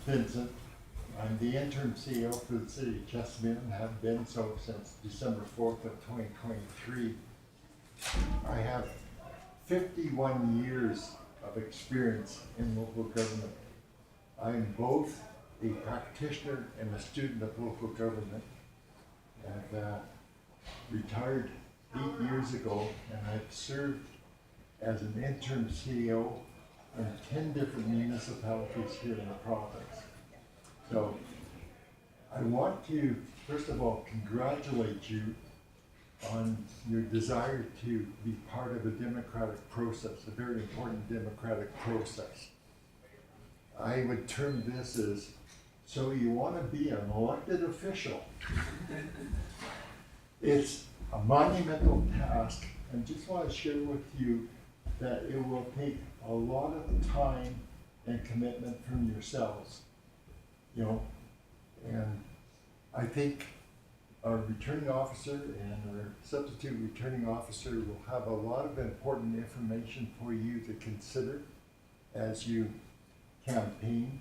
Vincent. I'm the interim CEO for the city of Chesterfield and have been so since December 4th of 2023. I have 51 years of experience in local government. I am both a practitioner and a student of local government. I've retired 8 years ago, and I've served as an interim CEO in 10 different municipalities here in the province. So I want to, first of all, congratulate you on your desire to be part of a democratic process, a very important democratic process. I would term this as, so you want to be an elected official. It's a monumental task, and just want to share with you that it will take a lot of time and commitment from yourselves, and I think our returning officer and our substitute returning officer will have a lot of important information for you to consider as you campaign.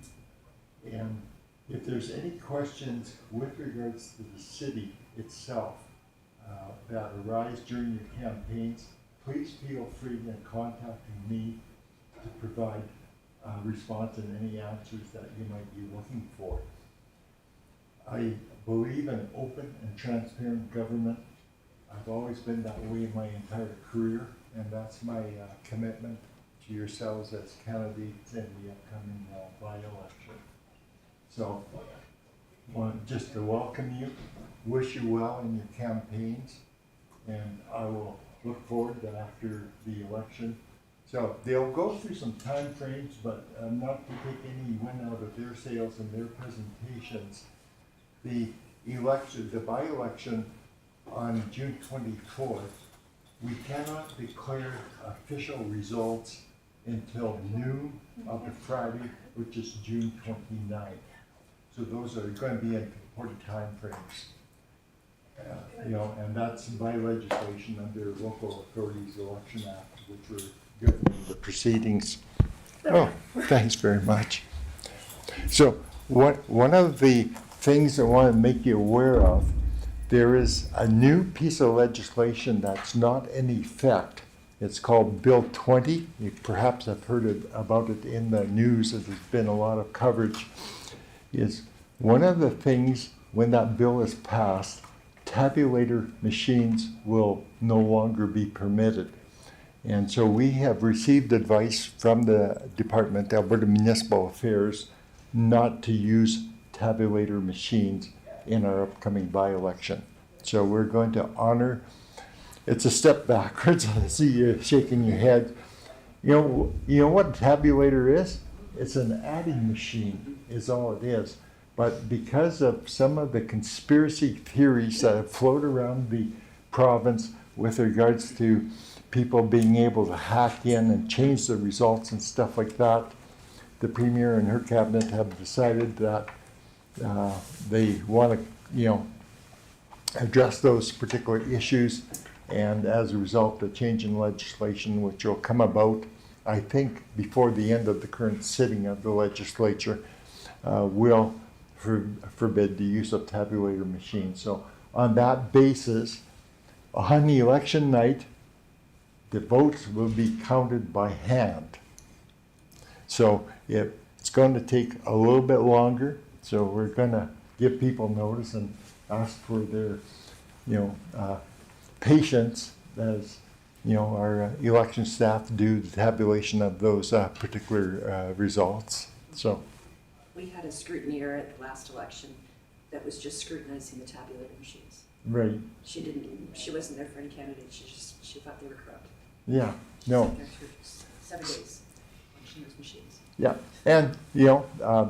And if there's any questions with regards to the city itself that arise during your campaigns, please feel free in contacting me to provide a response and any answers that you might be looking for. I believe in open and transparent government. I've always been that way in my entire career, and that's my commitment to yourselves as candidates in the upcoming by-election. So I want just to welcome you, wish you well in your campaigns, and I will look forward to after the election. So they'll go through some time frames, but not to take any wind out of their sails and their presentations. The election, the by-election on June 24th, we cannot declare official results until noon of the Friday, which is June 29th. So those are going to be important time frames. And that's by legislation under Local Authorities Election Act, which we're governing the proceedings. Oh, thanks very much. So one of the things I want to make you aware of, there is a new piece of legislation that's not in effect. It's called Bill 20. You perhaps have heard about it in the news, as there's been a lot of coverage. Is one of the things when that bill is passed, tabulator machines will no longer be permitted. And so we have received advice from the Department, Alberta Municipal Affairs, not to use tabulator machines in our upcoming by-election. So we're going to honor, it's a step backwards. I see you shaking your head. You know what a tabulator is? It's an adding machine is all it is. But because of some of the conspiracy theories that have floated around the province with regards to people being able to hack in and change the results and stuff like that, the Premier and her cabinet have decided that they want to, address those particular issues, and as a result, a change in legislation which will come about, I think, before the end of the current sitting of the legislature, will forbid the use of tabulator machines. So on that basis, on the election night, the votes will be counted by hand. So it's going to take a little bit longer. So we're going to give people notice and ask for their, patience as, our election staff do the tabulation of those particular results. So we had a scrutineer at the last election that was just scrutinizing the tabulator machines. Right. She wasn't there for any candidates. She thought they were corrupt. Yeah. She sat there for 7 days watching those machines. Yeah, and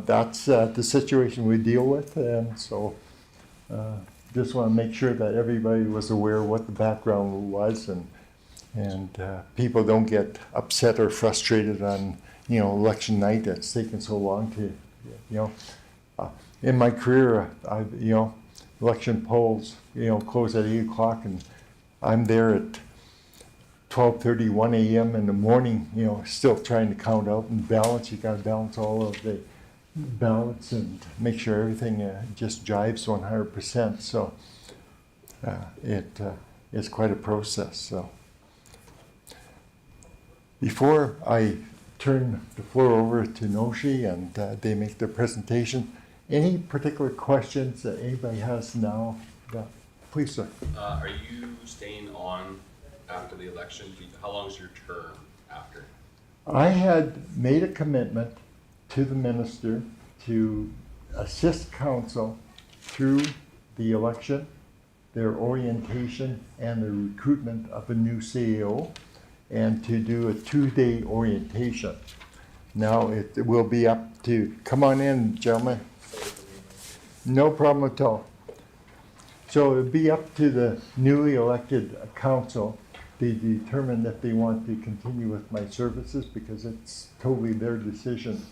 that's the situation we deal with, and so just want to make sure that everybody was aware of what the background was, and people don't get upset or frustrated on election night. It's taken so long to in my career, election polls close at 8 o'clock, and I'm there at 12:30, 1 a.m. in the morning, still trying to count out and balance. You got to balance all of the, ballots and make sure everything just jives 100%. So it is quite a process. So before I turn the floor over to Noshi and they make their presentation, any particular questions that anybody has now? Please, sir. Are you staying on after the election? How long is your term after? I had made a commitment to the minister to assist council through the election, their orientation, and the recruitment of a new CEO, and to do a 2-day orientation. Now it will be up to, come on in, gentlemen. No problem at all. So it'll be up to the newly elected council to determine if they want to continue with my services, because it's totally their decision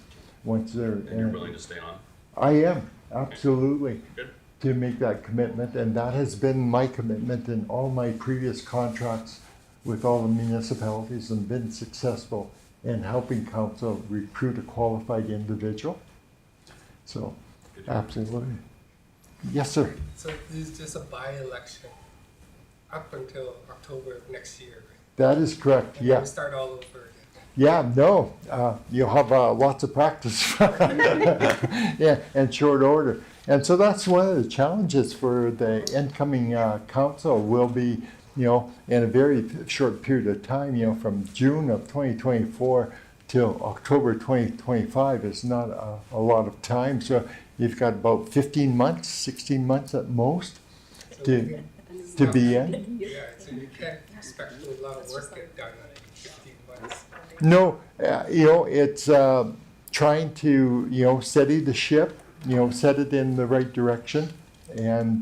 once they're And you're willing to stay on? I am, absolutely. Good. To make that commitment, and that has been my commitment in all my previous contracts with all the municipalities, and been successful in helping council recruit a qualified individual. So, absolutely. Yes, sir. So this is just a by-election up until October of next year, right? That is correct, And yeah. then we start all over again. Yeah, no, you'll have lots of practice. Yeah, and short order. And so that's one of the challenges for the incoming council will be, in a very short period of time, from June of 2024 till October 2025 is not a lot of time. So you've got about 15 months, 16 months at most So to we be in. Yeah, so you can't expect a lot of work get done in 15 months. No, it's trying to, steady the ship, set it in the right direction and,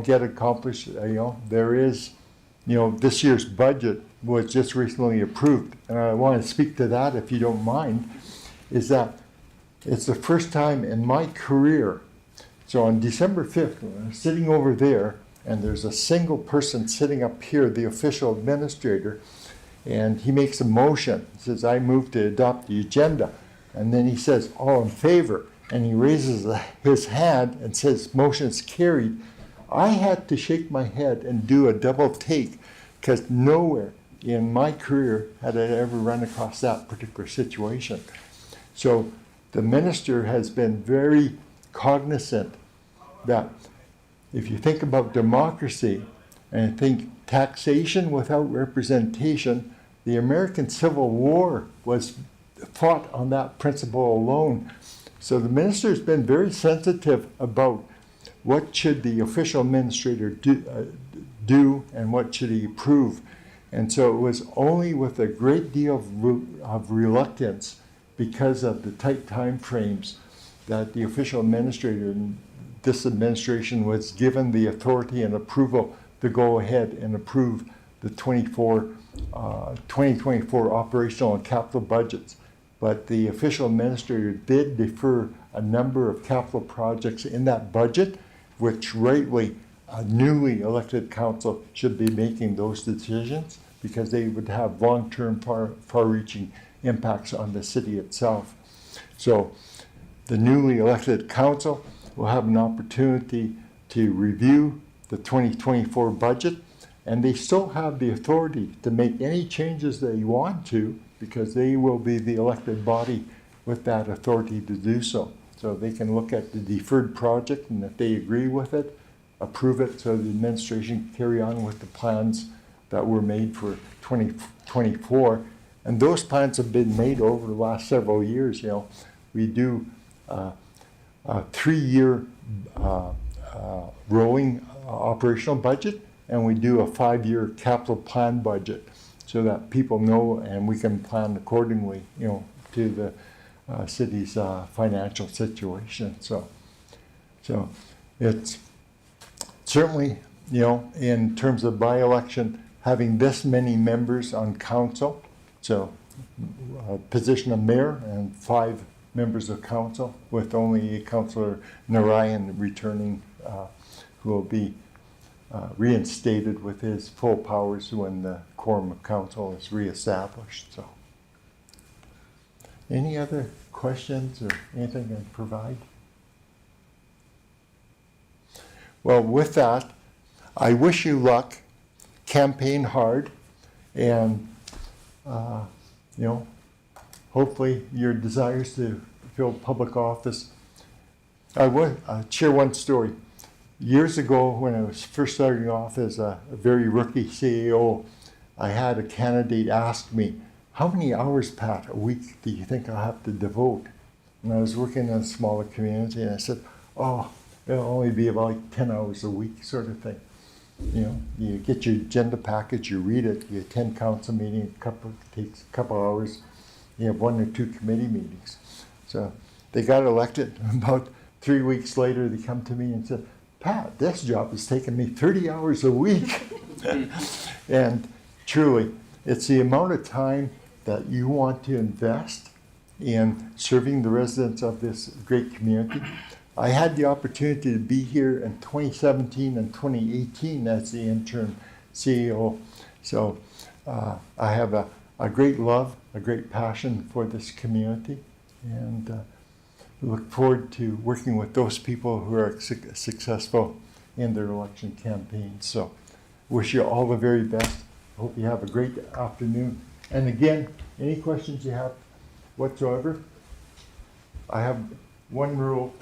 get accomplished. There is, this year's budget was just recently approved. And I want to speak to that, if you don't mind, is that it's the first time in my career. So on December 5th, when I'm sitting over there, and there's a single person sitting up here, the official administrator, and he makes a motion. He says, I move to adopt the agenda. And then he says, all in favor. And he raises his hand and says, motion is carried. I had to shake my head and do a double take, because nowhere in my career had I ever run across that particular situation. So the minister has been very cognizant that if you think about democracy and think taxation without representation, the American Civil War was fought on that principle alone. So the minister has been very sensitive about what should the official administrator do and what should he approve. And so it was only with a great deal of reluctance, because of the tight time frames, that the official administrator in this administration was given the authority and approval to go ahead and approve the 2024 operational and capital budgets. But the official administrator did defer a number of capital projects in that budget, which rightly a newly elected council should be making those decisions, because they would have long-term far-reaching impacts on the city itself. So the newly elected council will have an opportunity to review the 2024 budget, and they still have the authority to make any changes they want to, because they will be the elected body with that authority to do so. So they can look at the deferred project, and if they agree with it, approve it so the administration can carry on with the plans that were made for 2024. And those plans have been made over the last several years. We do a 3-year rolling operational budget, and we do a 5-year capital plan budget, so that people know and we can plan accordingly, to the city's financial situation. So it's certainly, in terms of by-election, having this many members on council, so position of mayor and 5 members of council, with only Councillor Narayan returning, who will be reinstated with his full powers when the quorum of council is reestablished. So, Any other questions or anything I can provide? Well, with that, I wish you luck. Campaign hard, and hopefully your desires to fill public office. I will share one story. Years ago, when I was first starting off as a very rookie CEO, I had a candidate ask me, "How many hours, Pat, a week do you think I'll have to devote?" And I was working in a smaller community, and I said, "Oh, it'll only be about 10 hours a week," sort of thing. You get your agenda package, you read it, you attend council meeting, takes a couple hours, you have 1 or 2 committee meetings. So they got elected. About 3 weeks later, they come to me and said, "Pat, this job has taken me 30 hours a week." And truly, it's the amount of time that you want to invest in serving the residents of this great community. I had the opportunity to be here in 2017 and 2018 as the interim CEO. So I have a great love, a great passion for this community, and look forward to working with those people who are successful in their election campaigns. So wish you all the very best. Hope you have a great afternoon. And again, any questions you have whatsoever, I have one rule.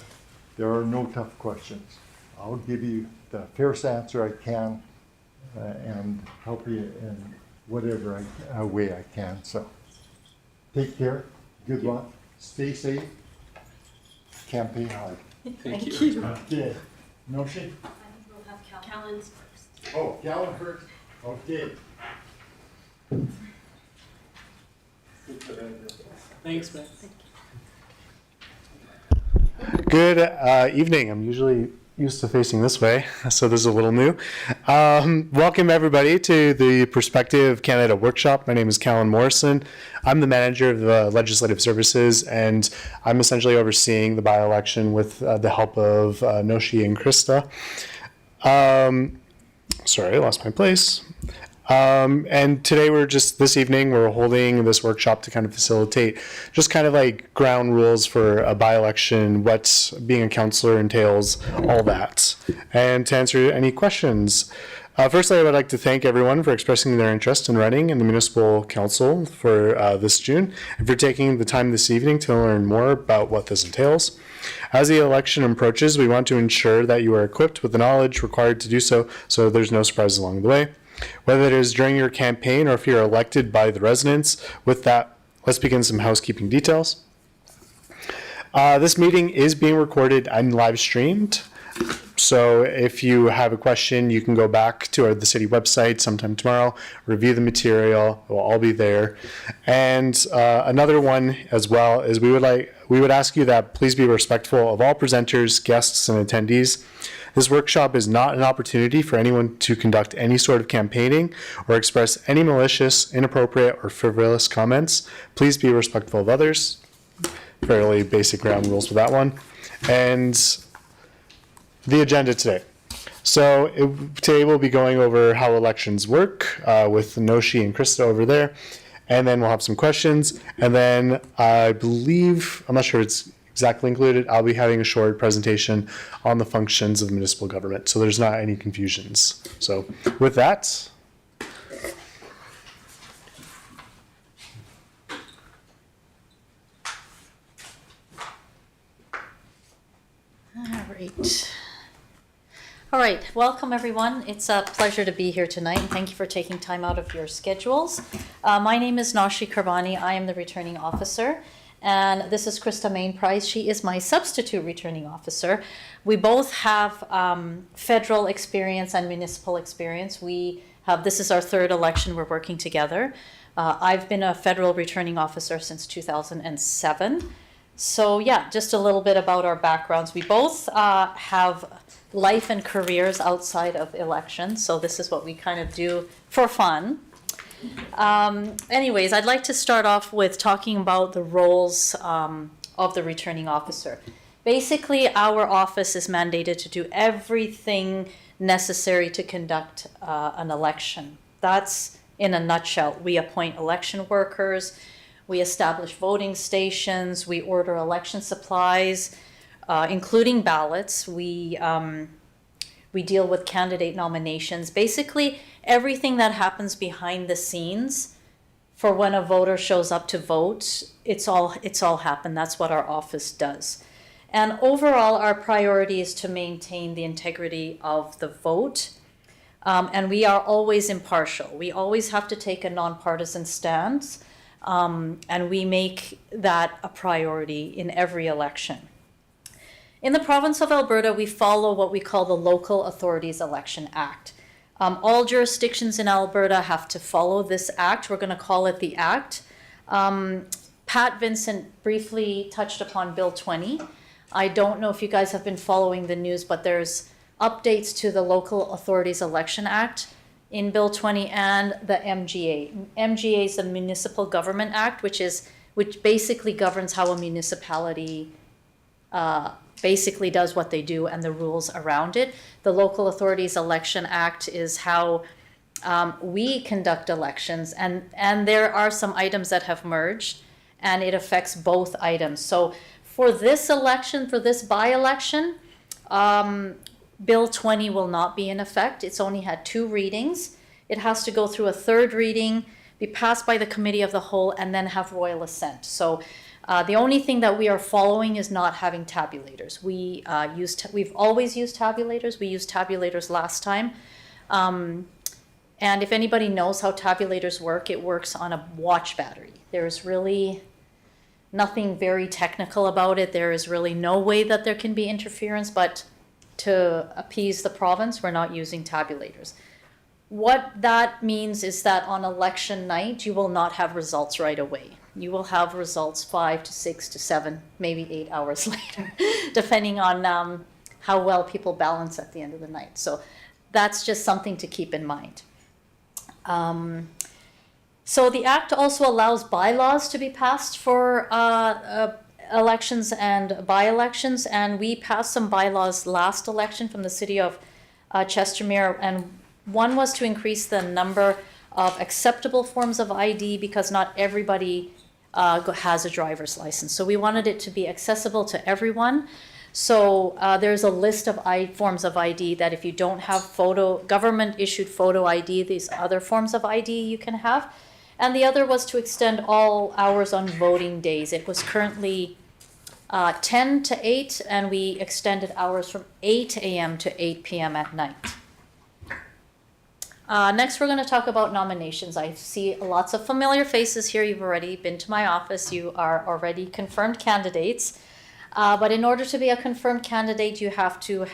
There are no tough questions. I'll give you the fairest answer I can and help you in whatever way I can. So take care. Good luck. Stay safe. Campaign hard. Thank you. Okay. Notion? I think we'll have Kallen's first. Oh, Kallen first. Okay. Thanks, man. Good evening. I'm usually used to facing this way, so this is a little new. Welcome everybody to the Prospective Canada Workshop. My name is Kallen Morrison. I'm the manager of the Legislative Services, and I'm essentially overseeing the by-election with the help of Noshi and Krista. Sorry, I lost my place. And today this evening, we're holding this workshop to kind of facilitate just kind of like ground rules for a by-election, what being a councillor entails, all that. And to answer any questions, firstly, I would like to thank everyone for expressing their interest in running in the Municipal Council for this June, and for taking the time this evening to learn more about what this entails. As the election approaches, we want to ensure that you are equipped with the knowledge required to do so, so there's no surprises along the way. Whether it is during your campaign or if you're elected by the residents. With that, let's begin some housekeeping details. This meeting is being recorded and live streamed. So if you have a question, you can go back to the city website sometime tomorrow, review the material, it will all be there. And another one as well is we would ask you that please be respectful of all presenters, guests, and attendees. This workshop is not an opportunity for anyone to conduct any sort of campaigning or express any malicious, inappropriate, or frivolous comments. Please be respectful of others. Fairly basic ground rules for that one. And the agenda today. So today we'll be going over how elections work with Noshi and Krista over there. And then we'll have some questions. And then I believe, I'm not sure it's exactly included, I'll be having a short presentation on the functions of municipal government, so there's not any confusions. So with that, All right, welcome everyone. It's a pleasure to be here tonight, and thank you for taking time out of your schedules. My name is Noshi Karbani. I am the returning officer. And this is Krista Mainprice. She is my substitute returning officer. We both have federal experience and municipal experience. This is our third election we're working together. I've been a federal returning officer since 2007. So yeah, just a little bit about our backgrounds. We both have life and careers outside of elections. So this is what we kind of do for fun. Anyways, I'd like to start off with talking about the roles of the returning officer. Basically, our office is mandated to do everything necessary to conduct an election. That's in a nutshell. We appoint election workers. We establish voting stations. We order election supplies, including ballots. We deal with candidate nominations. Basically, everything that happens behind the scenes for when a voter shows up to vote, it's all happened. That's what our office does. And overall, our priority is to maintain the integrity of the vote. And we are always impartial. We always have to take a nonpartisan stance. And we make that a priority in every election. In the province of Alberta, we follow what we call the Local Authorities Election Act. All jurisdictions in Alberta have to follow this act. We're going to call it the Act. Pat Vincent briefly touched upon Bill 20. I don't know if you guys have been following the news, but there's updates to the Local Authorities Election Act in Bill 20 and the MGA. MGA is the Municipal Government Act, which basically governs how a municipality basically does what they do and the rules around it. The Local Authorities Election Act is how we conduct elections, and there are some items that have merged, and it affects both items. So for this election, for this by-election, Bill 20 will not be in effect. It's only had 2 readings. It has to go through a 3rd reading, be passed by the Committee of the Whole, and then have royal assent. So the only thing that we are following is not having tabulators. We've always used tabulators. We used tabulators last time. And if anybody knows how tabulators work, it works on a watch battery. There's really nothing very technical about it. There is really no way that there can be interference, but to appease the province, we're not using tabulators. What that means is that on election night, you will not have results right away. You will have results 5 to 6 to 7, maybe 8 hours later, depending on how well people balance at the end of the night. So that's just something to keep in mind. So the Act also allows bylaws to be passed for elections and by-elections, and we passed some bylaws last election from the city of Chestermere, and one was to increase the number of acceptable forms of ID because not everybody has a driver's license. So we wanted it to be accessible to everyone. So there's a list of forms of ID that if you don't have government-issued photo ID, these other forms of ID you can have. And the other was to extend all hours on voting days. It was currently 10 to 8, and we extended hours from 8 a.m. to 8 p.m. at night. Next, we're going to talk about nominations. I see lots of familiar faces here. You've already been to my office. You are already confirmed candidates. But in order to be a confirmed candidate, you have to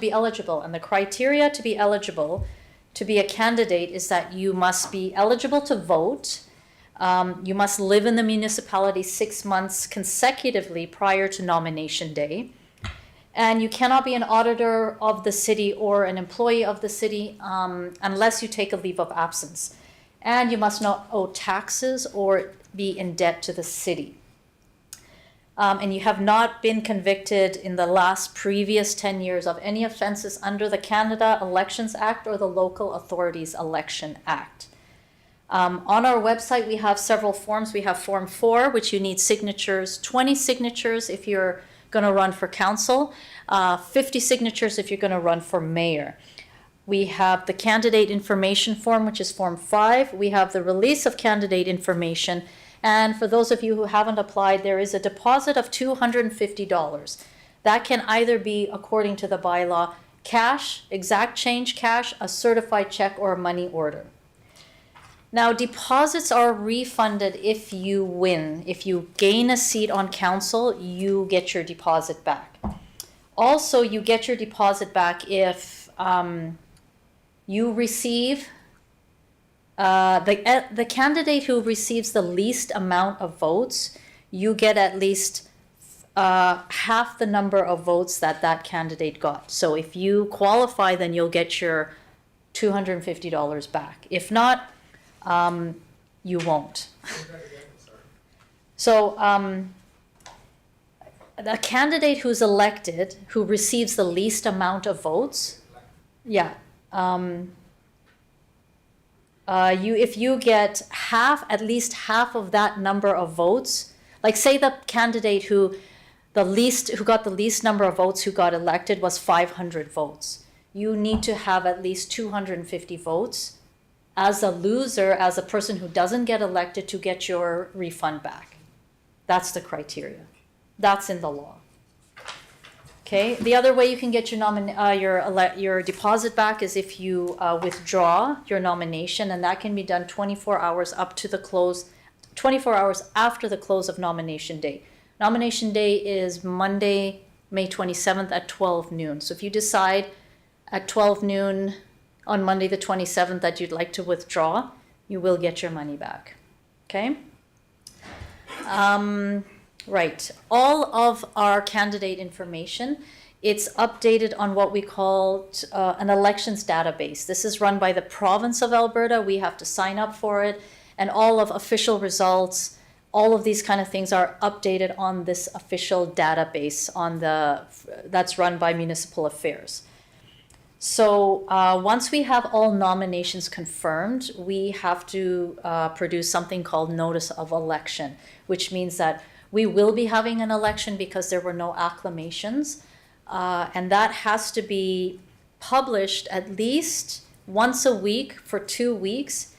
be eligible. And the criteria to be eligible to be a candidate is that you must be eligible to vote. You must live in the municipality 6 months consecutively prior to nomination day. And you cannot be an auditor of the city or an employee of the city unless you take a leave of absence. And you must not owe taxes or be in debt to the city. And you have not been convicted in the previous 10 years of any offenses under the Canada Elections Act or the Local Authorities Election Act. On our website, we have several forms. We have Form 4, which you need signatures, 20 signatures if you're going to run for council, 50 signatures if you're going to run for mayor. We have the candidate information form, which is Form 5. We have the release of candidate information. And for those of you who haven't applied, there is a deposit of $250. That can either be, according to the bylaw, cash, exact change cash, a certified check, or a money order. Now, deposits are refunded if you win. If you gain a seat on council, you get your deposit back. Also, you get your deposit back if you receive, the candidate who receives the least amount of votes, you get at least half the number of votes that candidate got. So if you qualify, then you'll get your $250 back. If not, you won't. So the candidate who's elected, who receives the least amount of votes, if you get at least half of that number of votes, like say the candidate who got the least number of votes who got elected was 500 votes. You need to have at least 250 votes as a loser, as a person who doesn't get elected, to get your refund back. That's the criteria. That's in the law. Okay. The other way you can get your deposit back is if you withdraw your nomination, and that can be done 24 hours after the close of nomination day. Nomination day is Monday, May 27th at 12 noon. So if you decide at 12 noon on Monday the 27th that you'd like to withdraw, you will get your money back. Okay? Right. All of our candidate information, it's updated on what we call an elections database. This is run by the province of Alberta. We have to sign up for it, and all of official results, all of these kind of things are updated on this official database that's run by Municipal Affairs. So once we have all nominations confirmed, we have to produce something called notice of election, which means that we will be having an election because there were no acclamations. And that has to be published at least once a week for 2 weeks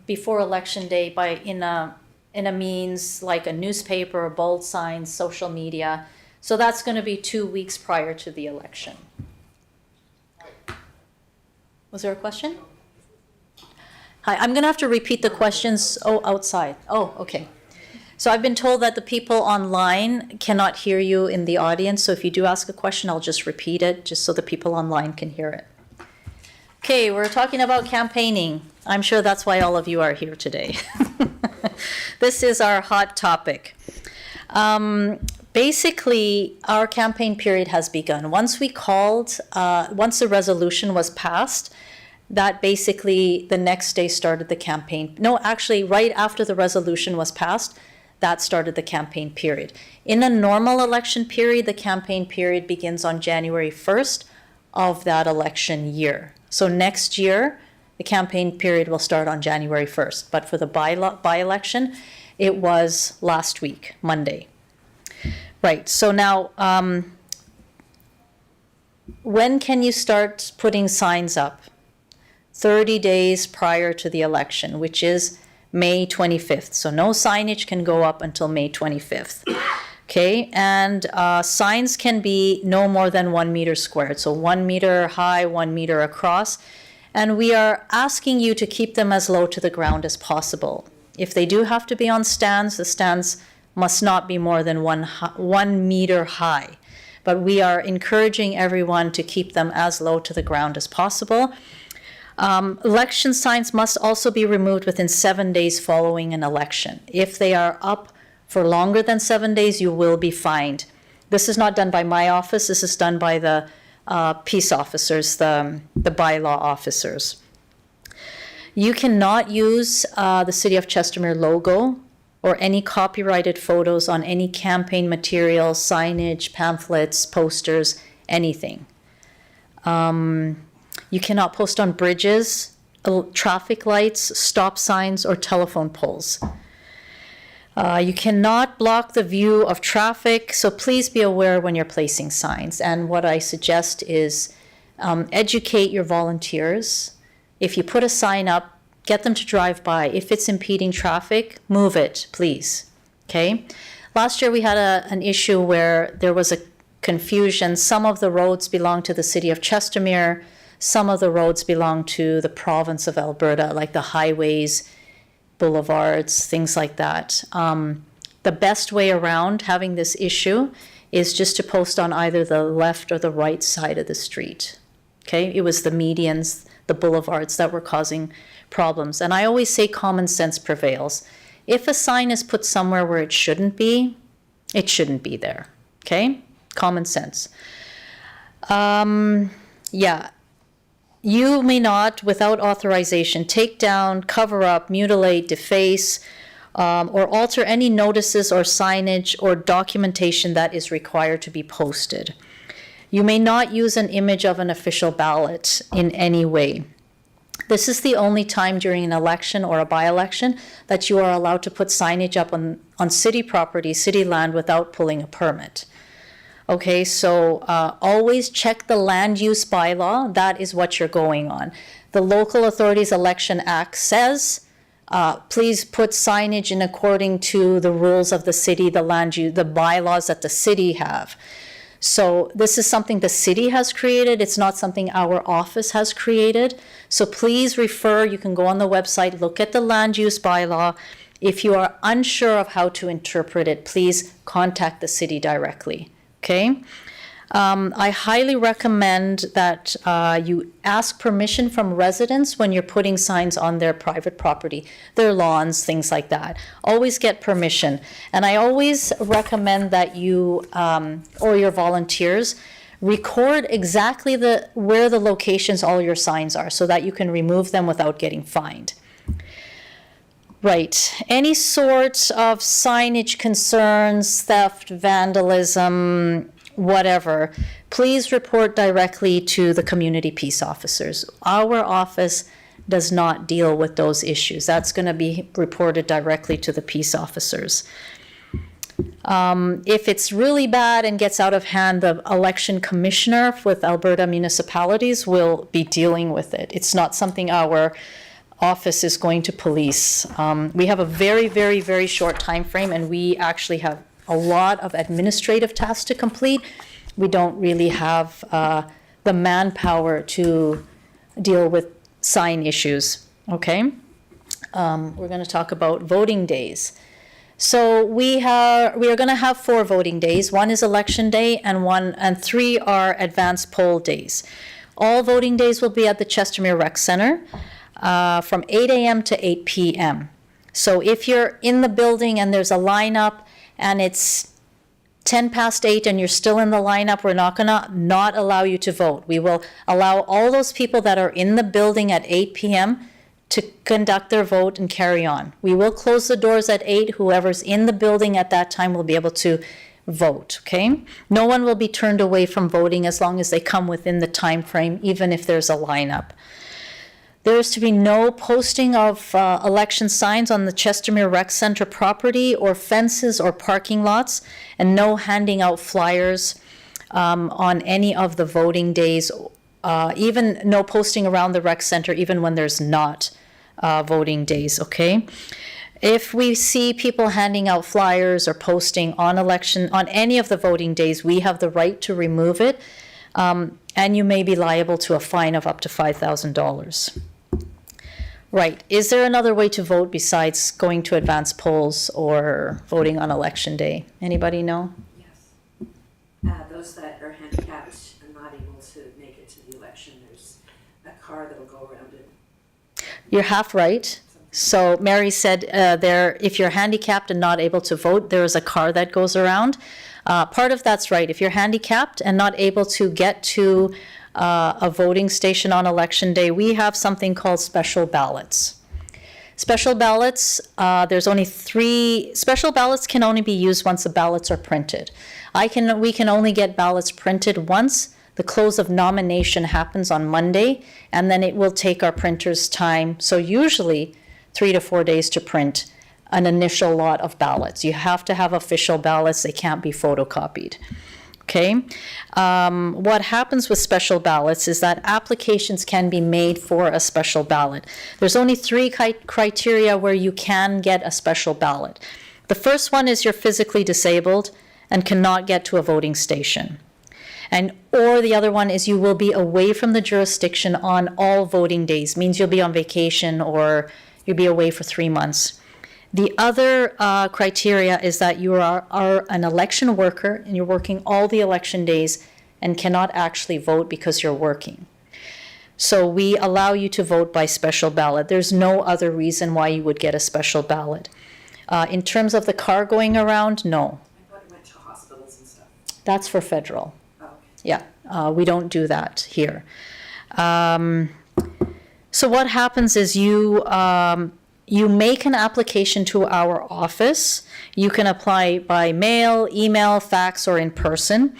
before election day in a means like a newspaper, bold signs, social media. So that's going to be 2 weeks prior to the election. Was there a question? Hi, I'm going to have to repeat the questions. Oh, outside. Oh, okay. So I've been told that the people online cannot hear you in the audience. So if you do ask a question, I'll just repeat it just so the people online can hear it. Okay, we're talking about campaigning. I'm sure that's why all of you are here today. This is our hot topic. Basically, our campaign period has begun. Once the resolution was passed, that basically the next day started the campaign. No, actually, right after the resolution was passed, that started the campaign period. In a normal election period, the campaign period begins on January 1st of that election year. So next year, the campaign period will start on January 1st. But for the by-election, it was last week, Monday. Right, so now, when can you start putting signs up? 30 days prior to the election, which is May 25th. So no signage can go up until May 25th. Okay, and signs can be no more than 1 meter squared. So 1 meter high, 1 meter across. And we are asking you to keep them as low to the ground as possible. If they do have to be on stands, the stands must not be more than 1 meter high. But we are encouraging everyone to keep them as low to the ground as possible. Election signs must also be removed within 7 days following an election. If they are up for longer than 7 days, you will be fined. This is not done by my office. This is done by the peace officers, the bylaw officers. You cannot use the City of Chestermere logo or any copyrighted photos on any campaign material, signage, pamphlets, posters, anything. You cannot post on bridges, traffic lights, stop signs, or telephone poles. You cannot block the view of traffic, so please be aware when you're placing signs. And what I suggest is educate your volunteers. If you put a sign up, get them to drive by. If it's impeding traffic, move it, please. Okay? Last year we had an issue where there was a confusion. Some of the roads belong to the City of Chestermere. Some of the roads belong to the province of Alberta, like the highways, boulevards, things like that. The best way around having this issue is just to post on either the left or the right side of the street. Okay? It was the medians, the boulevards that were causing problems. And I always say common sense prevails. If a sign is put somewhere where it shouldn't be there. Okay? Common sense. Yeah. You may not, without authorization, take down, cover up, mutilate, deface, or alter any notices or signage or documentation that is required to be posted. You may not use an image of an official ballot in any way. This is the only time during an election or a by-election that you are allowed to put signage up on city property, city land, without pulling a permit. Okay, so always check the land use bylaw. That is what you're going on. The Local Authorities Election Act says, please put signage in according to the rules of the city, the land use, the bylaws that the city have. So this is something the city has created. It's not something our office has created. So please refer, you can go on the website, look at the land use bylaw. If you are unsure of how to interpret it, please contact the city directly, okay? I highly recommend that you ask permission from residents when you're putting signs on their private property, their lawns, things like that. Always get permission. And I always recommend that you, or your volunteers, record exactly where the locations all your signs are so that you can remove them without getting fined. Right. Any sorts of signage concerns, theft, vandalism, whatever, please report directly to the community peace officers. Our office does not deal with those issues. That's going to be reported directly to the peace officers. If it's really bad and gets out of hand, the election commissioner with Alberta municipalities will be dealing with it. It's not something our office is going to police. We have a very, very, very short time frame, and we actually have a lot of administrative tasks to complete. We don't really have the manpower to deal with sign issues, okay? We're going to talk about voting days. So we are going to have 4 voting days. 1 is election day, and 3 are advance poll days. All voting days will be at the Chestermere Rec Center from 8 a.m. to 8 p.m. So if you're in the building and there's a lineup and it's 10 past 8 and you're still in the lineup, we're not going to not allow you to vote. We will allow all those people that are in the building at 8 p.m. to conduct their vote and carry on. We will close the doors at 8. Whoever's in the building at that time will be able to vote, okay? No one will be turned away from voting as long as they come within the time frame, even if there's a lineup. There is to be no posting of election signs on the Chestermere Rec Center property or fences or parking lots, and no handing out flyers on any of the voting days, even no posting around the rec center, even when there's not voting days, okay? If we see people handing out flyers or posting on any of the voting days, we have the right to remove it, and you may be liable to a fine of up to $5,000. Right. Is there another way to vote besides going to advance polls or voting on election day? Anybody know? Yes. Those that are handicapped and not able to make it to the election, there's a car that'll go around it. You're half right. So Mary said if you're handicapped and not able to vote, there is a car that goes around. Part of that's right. If you're handicapped and not able to get to a voting station on election day, we have something called special ballots. Special ballots, there's only 3, special ballots can only be used once the ballots are printed. We can only get ballots printed once the close of nomination happens on Monday, and then it will take our printers time, so usually 3 to 4 days to print an initial lot of ballots. You have to have official ballots, they can't be photocopied. Okay, what happens with special ballots is that applications can be made for a special ballot. There's only 3 criteria where you can get a special ballot. The first one is you're physically disabled and cannot get to a voting station. Or the other one is you will be away from the jurisdiction on all voting days, means you'll be on vacation or you'll be away for 3 months. The other criteria is that you are an election worker and you're working all the election days and cannot actually vote because you're working. So we allow you to vote by special ballot. There's no other reason why you would get a special ballot. In terms of the car going around, no. I thought it went to hospitals and stuff. That's for federal. Oh, okay. Yeah, we don't do that here. So what happens is you make an application to our office. You can apply by mail, email, fax, or in person.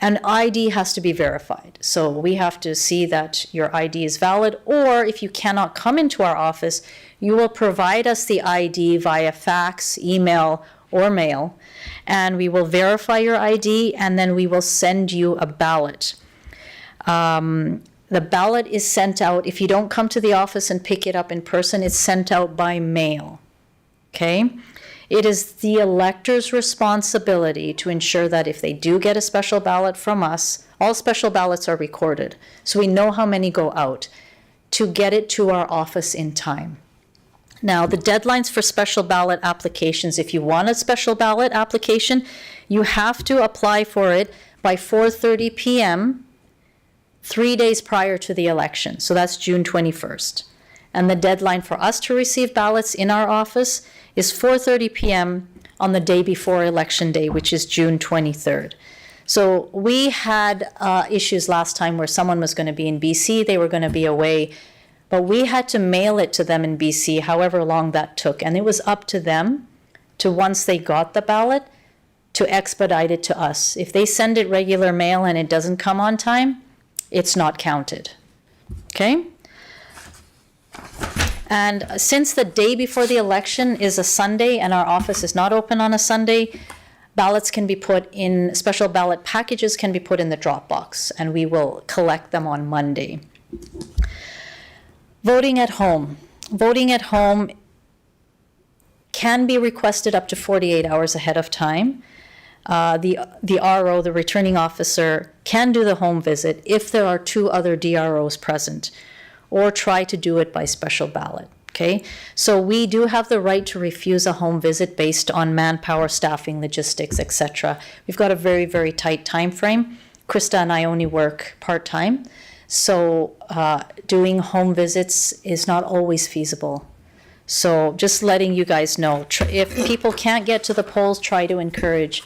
And ID has to be verified. So we have to see that your ID is valid, or if you cannot come into our office, you will provide us the ID via fax, email, or mail, and we will verify your ID, and then we will send you a ballot. The ballot is sent out, if you don't come to the office and pick it up in person, it's sent out by mail, okay? It is the elector's responsibility to ensure that if they do get a special ballot from us, all special ballots are recorded, so we know how many go out, to get it to our office in time. Now, the deadlines for special ballot applications, if you want a special ballot application, you have to apply for it by 4:30 p.m. 3 days prior to the election. So that's June 21st. And the deadline for us to receive ballots in our office is 4:30 p.m. on the day before Election Day, which is June 23rd. So we had issues last time where someone was going to be in BC, they were going to be away, but we had to mail it to them in BC, however long that took. And it was up to them to, once they got the ballot, to expedite it to us. If they send it regular mail and it doesn't come on time, it's not counted, okay? And since the day before the election is a Sunday and our office is not open on a Sunday, ballots can be put in, special ballot packages can be put in the drop box, and we will collect them on Monday. Voting at home. Voting at home can be requested up to 48 hours ahead of time. The RO, the returning officer, can do the home visit if there are 2 other DROs present, or try to do it by special ballot, okay? So we do have the right to refuse a home visit based on manpower, staffing, logistics, etc. We've got a very, very tight time frame. Krista and I only work part-time, so doing home visits is not always feasible. So just letting you guys know, if people can't get to the polls, try to encourage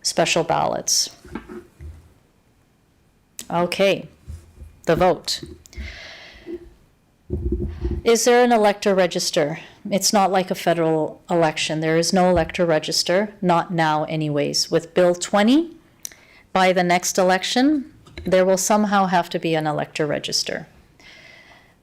special ballots. Okay, the vote. Is there an elector register? It's not like a federal election. There is no elector register, not now anyways. With Bill 20, by the next election, there will somehow have to be an elector register.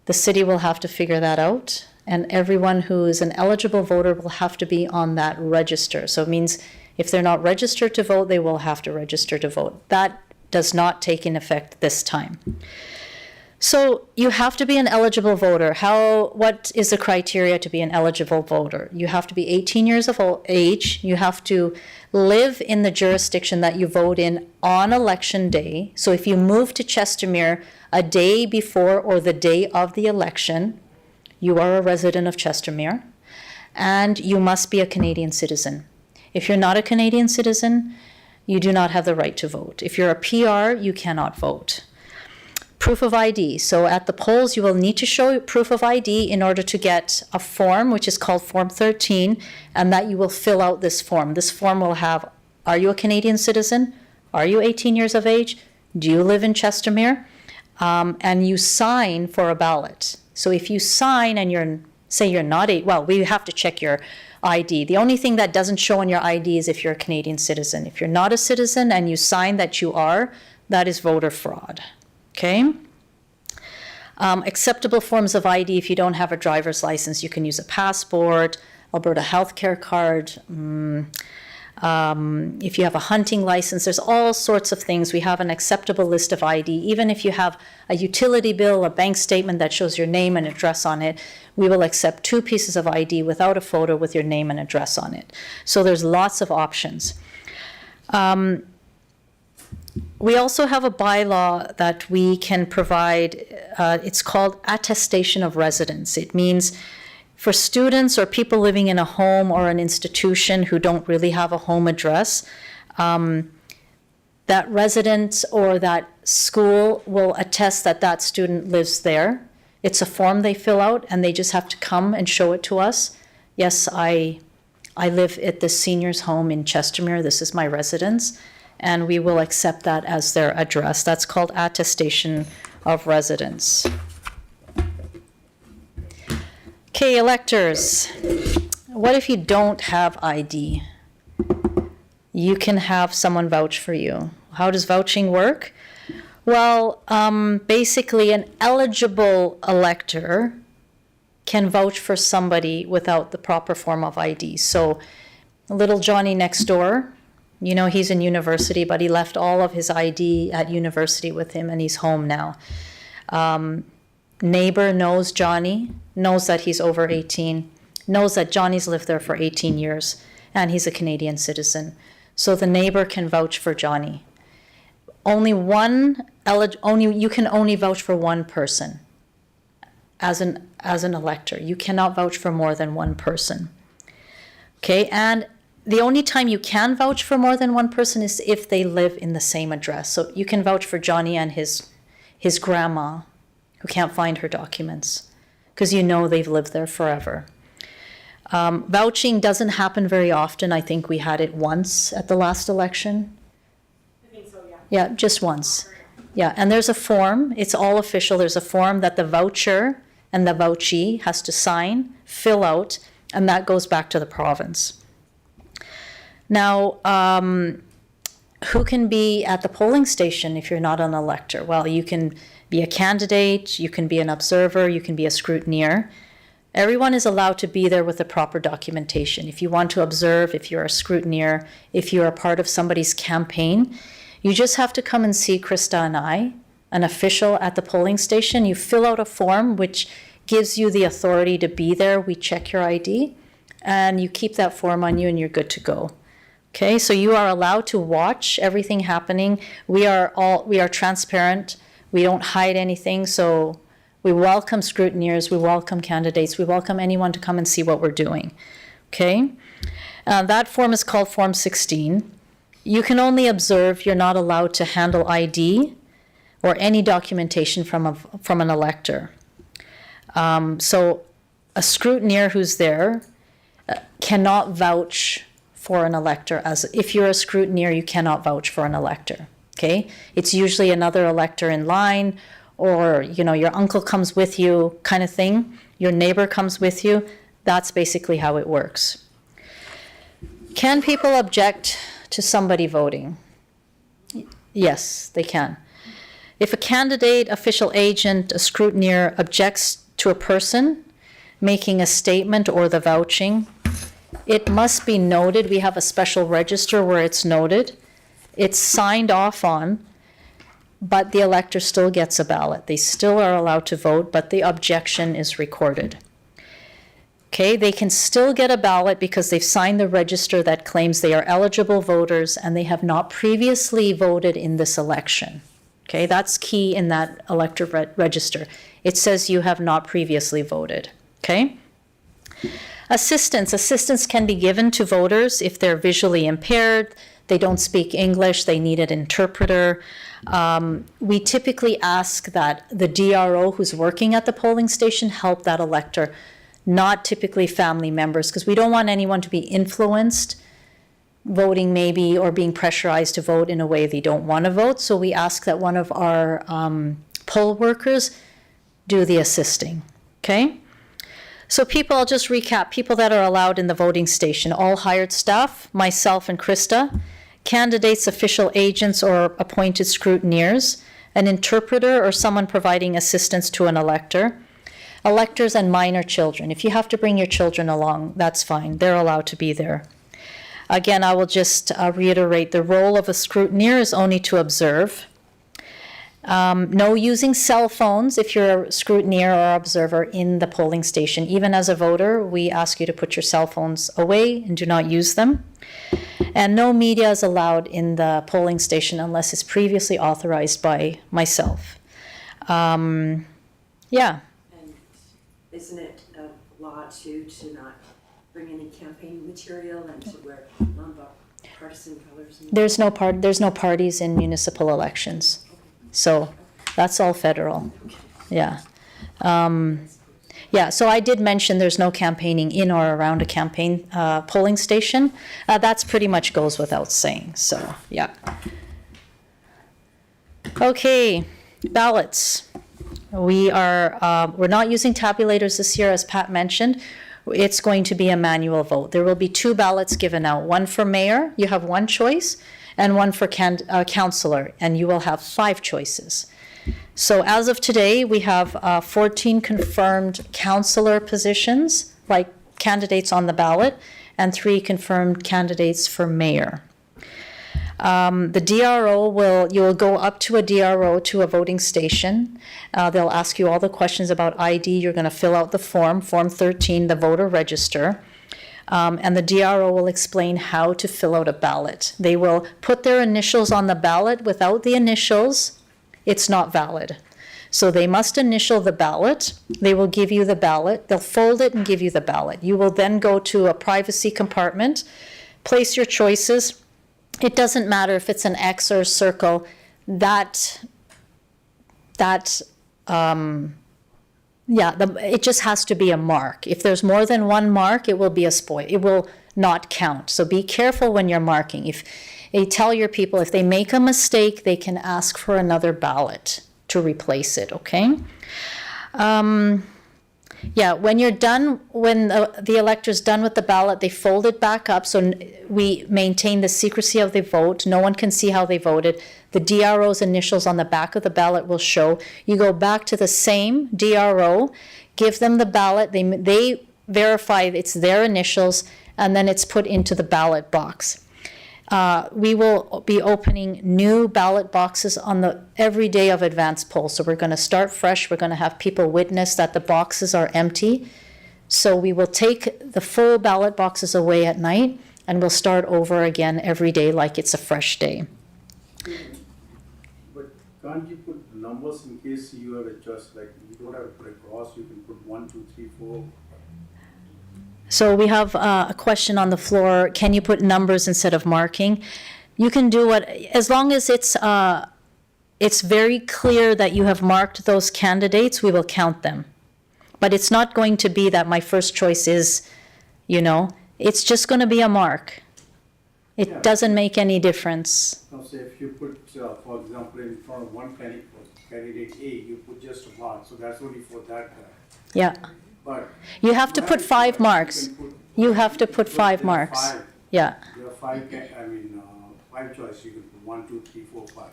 The city will have to figure that out, and everyone who is an eligible voter will have to be on that register. So it means if they're not registered to vote, they will have to register to vote. That does not take in effect this time. So you have to be an eligible voter. What is the criteria to be an eligible voter? You have to be 18 years of age. You have to live in the jurisdiction that you vote in on election day. So if you move to Chestermere a day before or the day of the election, you are a resident of Chestermere, and you must be a Canadian citizen. If you're not a Canadian citizen, you do not have the right to vote. If you're a PR, you cannot vote. Proof of ID. So at the polls, you will need to show proof of ID in order to get a form, which is called Form 13, and that you will fill out this form. This form will have, are you a Canadian citizen? Are you 18 years of age? Do you live in Chestermere? And you sign for a ballot. So if you sign and say you're not we have to check your ID. The only thing that doesn't show on your ID is if you're a Canadian citizen. If you're not a citizen and you sign that you are, that is voter fraud. Okay? Acceptable forms of ID. If you don't have a driver's license, you can use a passport, Alberta healthcare card. If you have a hunting license, there's all sorts of things. We have an acceptable list of ID. Even if you have a utility bill, a bank statement that shows your name and address on it, we will accept 2 pieces of ID without a photo with your name and address on it. So there's lots of options. We also have a bylaw that we can provide. It's called attestation of residence. It means for students or people living in a home or an institution who don't really have a home address, that resident or that school will attest that that student lives there. It's a form they fill out, and they just have to come and show it to us. Yes, I live at this senior's home in Chestermere. This is my residence. And we will accept that as their address. That's called attestation of residence. Okay, electors. What if you don't have ID? you can have someone vouch for you. How does vouching work? Well, basically an eligible elector can vouch for somebody without the proper form of ID. So little Johnny next door, you know, he's in university, but he left all of his ID at university with him and he's home now. Neighbor knows Johnny, knows that he's over 18, knows that Johnny's lived there for 18 years and he's a Canadian citizen. So the neighbor can vouch for Johnny. You can only vouch for one person as an elector. You cannot vouch for more than one person. Okay, and the only time you can vouch for more than one person is if they live in the same address. So you can vouch for Johnny and his grandma who can't find her documents because you know they've lived there forever. Vouching doesn't happen very often. I think we had it once at the last election. I think so, yeah. Yeah, just once. Yeah, and there's a form. It's all official. There's a form that the voucher and the vouchee has to sign, fill out, and that goes back to the province. Now, who can be at the polling station if you're not an elector? Well, you can be a candidate, you can be an observer, you can be a scrutineer. Everyone is allowed to be there with the proper documentation. If you want to observe, if you're a scrutineer, if you're a part of somebody's campaign, you just have to come and see Krista and I, an official at the polling station. You fill out a form which gives you the authority to be there. We check your ID and you keep that form on you and you're good to go. Okay, so you are allowed to watch everything happening. We are transparent. We don't hide anything. So we welcome scrutineers, we welcome candidates, we welcome anyone to come and see what we're doing. Okay, that form is called Form 16. You can only observe. You're not allowed to handle ID or any documentation from an elector. So a scrutineer who's there cannot vouch for an elector. As if you're a scrutineer, you cannot vouch for an elector. Okay, it's usually another elector in line, or you know, your uncle comes with you, kind of thing. Your neighbor comes with you. That's basically how it works. Can people object to somebody voting? Yes, they can. If a candidate, official agent, a scrutineer objects to a person making a statement or the vouching, it must be noted. We have a special register where it's noted. It's signed off on, but the elector still gets a ballot. They still are allowed to vote, but the objection is recorded. Okay, they can still get a ballot because they've signed the register that claims they are eligible voters and they have not previously voted in this election. Okay, that's key in that elector register. It says you have not previously voted. Okay. Assistance can be given to voters if they're visually impaired, they don't speak English, they need an interpreter. We typically ask that the DRO who's working at the polling station help that elector, not typically family members, because we don't want anyone to be influenced voting maybe or being pressurized to vote in a way they don't want to vote. So we ask that one of our poll workers do the assisting. Okay? So people, I'll just recap, people that are allowed in the voting station, all hired staff, myself and Krista, candidates, official agents or appointed scrutineers, an interpreter or someone providing assistance to an elector, electors and minor children. If you have to bring your children along, that's fine. They're allowed to be there. Again, I will just reiterate, the role of a scrutineer is only to observe. No using cell phones if you're a scrutineer or observer in the polling station. Even as a voter, we ask you to put your cell phones away and do not use them. And no media is allowed in the polling station unless it's previously authorized by myself. Yeah. And isn't it a law to not bring any campaign material and to wear non-partisan colors? There's no parties in municipal elections. So that's all federal. Yeah. Yeah, so I did mention there's no campaigning in or around a campaign polling station. That's pretty much goes without saying, so yeah. Okay, ballots. We're not using tabulators this year, as Pat mentioned. it's going to be a manual vote. There will be 2 ballots given out, one for mayor, you have 1 choice, and one for councillor, and you will have 5 choices. So as of today, we have 14 confirmed councillor positions, like candidates on the ballot, and 3 confirmed candidates for mayor. The DRO you'll go up to a DRO, to a voting station. They'll ask you all the questions about ID. You're going to fill out the Form 13, the voter register. And the DRO will explain how to fill out a ballot. They will put their initials on the ballot. Without the initials, it's not valid. So they must initial the ballot. They will give you the ballot. They'll fold it and give you the ballot. You will then go to a privacy compartment, place your choices. It doesn't matter if it's an X or a circle. It just has to be a mark. If there's more than 1 mark, it will be a spoil. It will not count. So be careful when you're marking. If you tell your people, if they make a mistake, they can ask for another ballot to replace it, okay? When you're done, when the elector's done with the ballot, they fold it back up, so we maintain the secrecy of the vote. No one can see how they voted. The DRO's initials on the back of the ballot will show. You go back to the same DRO, give them the ballot, they verify it's their initials, and then it's put into the ballot box. We will be opening new ballot boxes on every day of advance poll. So we're going to start fresh. We're going to have people witness that the boxes are empty. So we will take the full ballot boxes away at night, and we'll start over again every day like it's a fresh day. But can't you put numbers in case you have a choice? Like you don't have to put a cross, you can put 1, 2, 3, 4. So we have a question on the floor. Can you put numbers instead of marking? You can do as long as it's very clear that you have marked those candidates, we will count them. But it's not going to be that my first choice is, it's just going to be a mark. It doesn't make any difference. Now say if you put, for example, in front of one candidate A, you put just a mark, so that's only for that guy. Yeah. But you have to put 5 marks. You have to put 5 marks. 5. Yeah. There are 5 choices. You can put 1, 2, 3, 4, 5.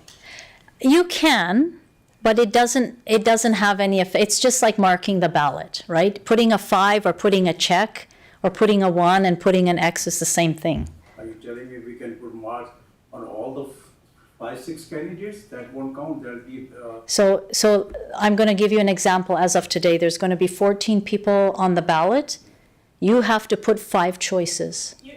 You can, but it doesn't have any effect. It's just like marking the ballot, right? Putting a 5 or putting a check or putting a 1 and putting an X is the same thing. Are you telling me we can put marks on all the 5, 6 candidates? That won't count. There'll be. So I'm going to give you an example. As of today, there's going to be 14 people on the ballot. You have to put 5 choices. You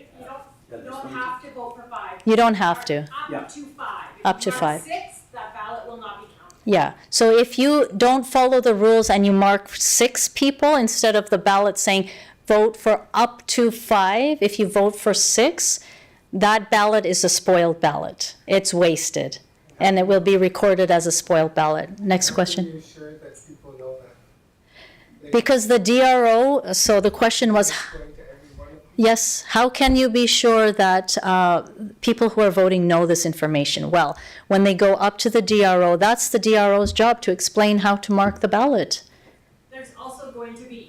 don't have to vote for 5. You don't have to. Up to 5. Up to 5. 6, that ballot will not be counted. Yeah. So if you don't follow the rules and you mark 6 people instead of the ballot saying vote for up to 5, if you vote for 6, that ballot is a spoiled ballot. It's wasted. And it will be recorded as a spoiled ballot. Next question. Are you sure that people know that? Because the DRO, so the question was, Going to everyone? yes, how can you be sure that people who are voting know this information? Well, when they go up to the DRO, that's the DRO's job to explain how to mark the ballot. There's also going to be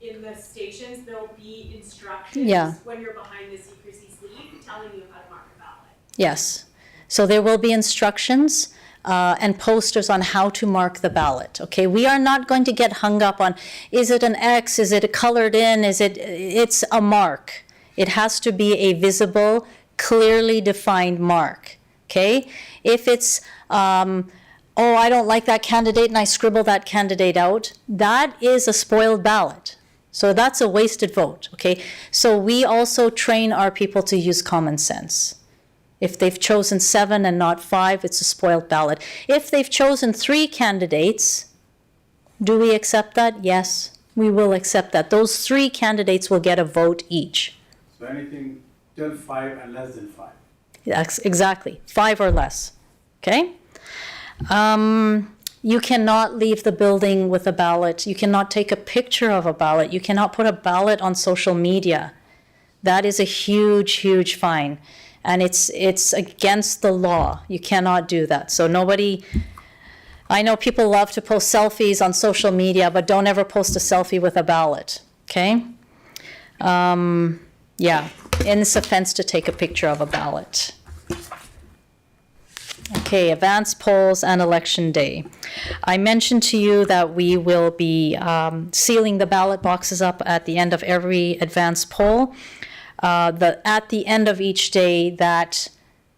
in the stations, there'll be instructions Yeah. when you're behind the secrecy sleeve telling you how to mark a ballot. Yes. So there will be instructions and posters on how to mark the ballot. Okay, we are not going to get hung up on, is it an X, is it colored in, it's a mark. It has to be a visible, clearly defined mark. Okay, if it's, oh, I don't like that candidate and I scribble that candidate out, that is a spoiled ballot. So that's a wasted vote, okay? So we also train our people to use common sense. If they've chosen 7 and not 5, it's a spoiled ballot. If they've chosen 3 candidates, do we accept that? Yes, we will accept that. Those 3 candidates will get a vote each. So anything till 5 and less than 5. Yes, exactly, 5 or less, okay? You cannot leave the building with a ballot. You cannot take a picture of a ballot. You cannot put a ballot on social media. That is a huge, huge fine. And it's against the law. You cannot do that. So I know people love to post selfies on social media, but don't ever post a selfie with a ballot. Okay? Yeah, and it's offense to take a picture of a ballot. Okay, advance polls and election day. I mentioned to you that we will be sealing the ballot boxes up at the end of every advance poll. At the end of each day, that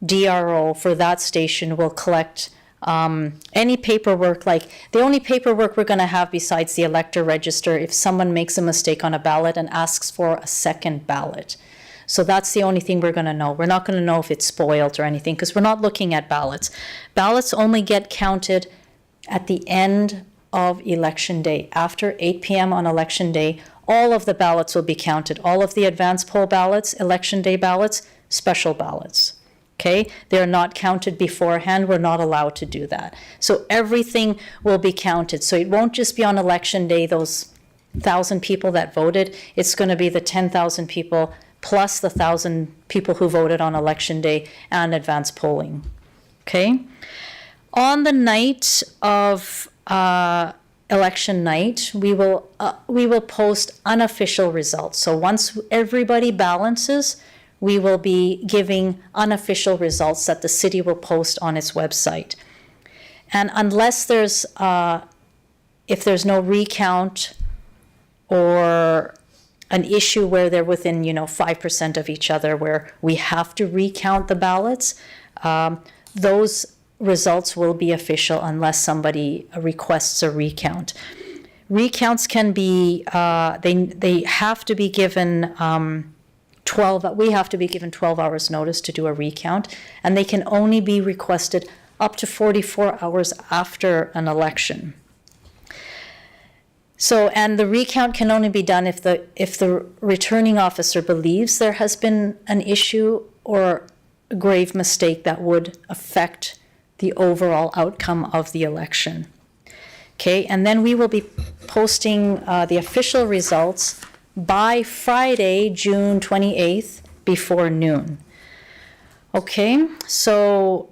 DRO for that station will collect any paperwork, like the only paperwork we're going to have besides the elector register if someone makes a mistake on a ballot and asks for a second ballot. So that's the only thing we're going to know. We're not going to know if it's spoiled or anything because we're not looking at ballots. Ballots only get counted at the end of election day. After 8 p.m. on election day, all of the ballots will be counted. All of the advance poll ballots, election day ballots, special ballots. Okay? They're not counted beforehand. We're not allowed to do that. So everything will be counted. So it won't just be on election day, those 1,000 people that voted. It's going to be the 10,000 people plus the 1,000 people who voted on election day and advance polling. Okay? On the night of election night, we will post unofficial results. So once everybody balances, we will be giving unofficial results that the city will post on its website. And unless there's, if there's no recount or an issue where they're within, 5% of each other, where we have to recount the ballots, those results will be official unless somebody requests a recount. Recounts can be, they have to be given we have to be given 12 hours notice to do a recount, and they can only be requested up to 44 hours after an election. So, and the recount can only be done if the returning officer believes there has been an issue or a grave mistake that would affect the overall outcome of the election. Okay, and then we will be posting the official results by Friday, June 28th, before noon. Okay, so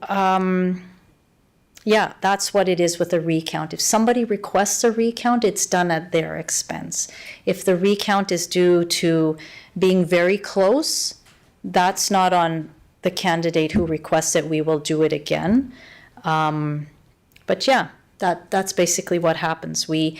yeah, that's what it is with a recount. If somebody requests a recount, it's done at their expense. If the recount is due to being very close, that's not on the candidate who requests it. We will do it again. But yeah, that's basically what happens. We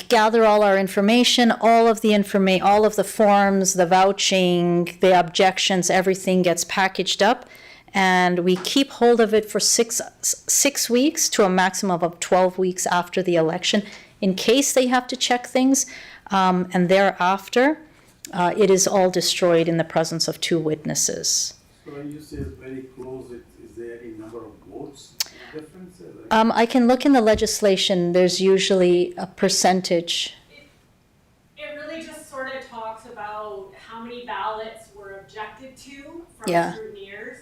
gather all our information, all of the forms, the vouching, the objections, everything gets packaged up, and we keep hold of it for six weeks to a maximum of 12 weeks after the election, in case they have to check things, and thereafter, it is all destroyed in the presence of 2 witnesses. So when you say it's very close, is there any number of votes difference? I can look in the legislation. There's usually a percentage. It really just sort of talks about how many ballots were objected to from Yeah. scrutineers.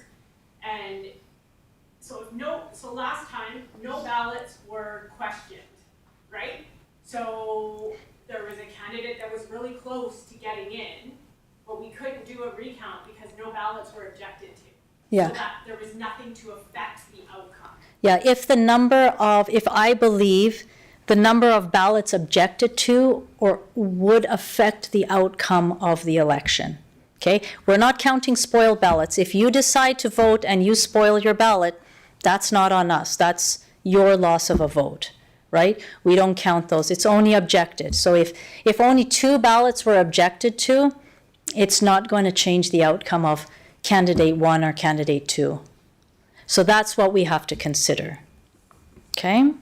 And so last time, no ballots were questioned, right? So there was a candidate that was really close to getting in, but we couldn't do a recount because no ballots were objected to. Yeah. So that there was nothing to affect the outcome. Yeah, if I believe the number of ballots objected to or would affect the outcome of the election. Okay, we're not counting spoiled ballots. If you decide to vote and you spoil your ballot, that's not on us. That's your loss of a vote, right? We don't count those. It's only objected. So if only 2 ballots were objected to, it's not going to change the outcome of candidate 1 or candidate 2. So that's what we have to consider. Okay?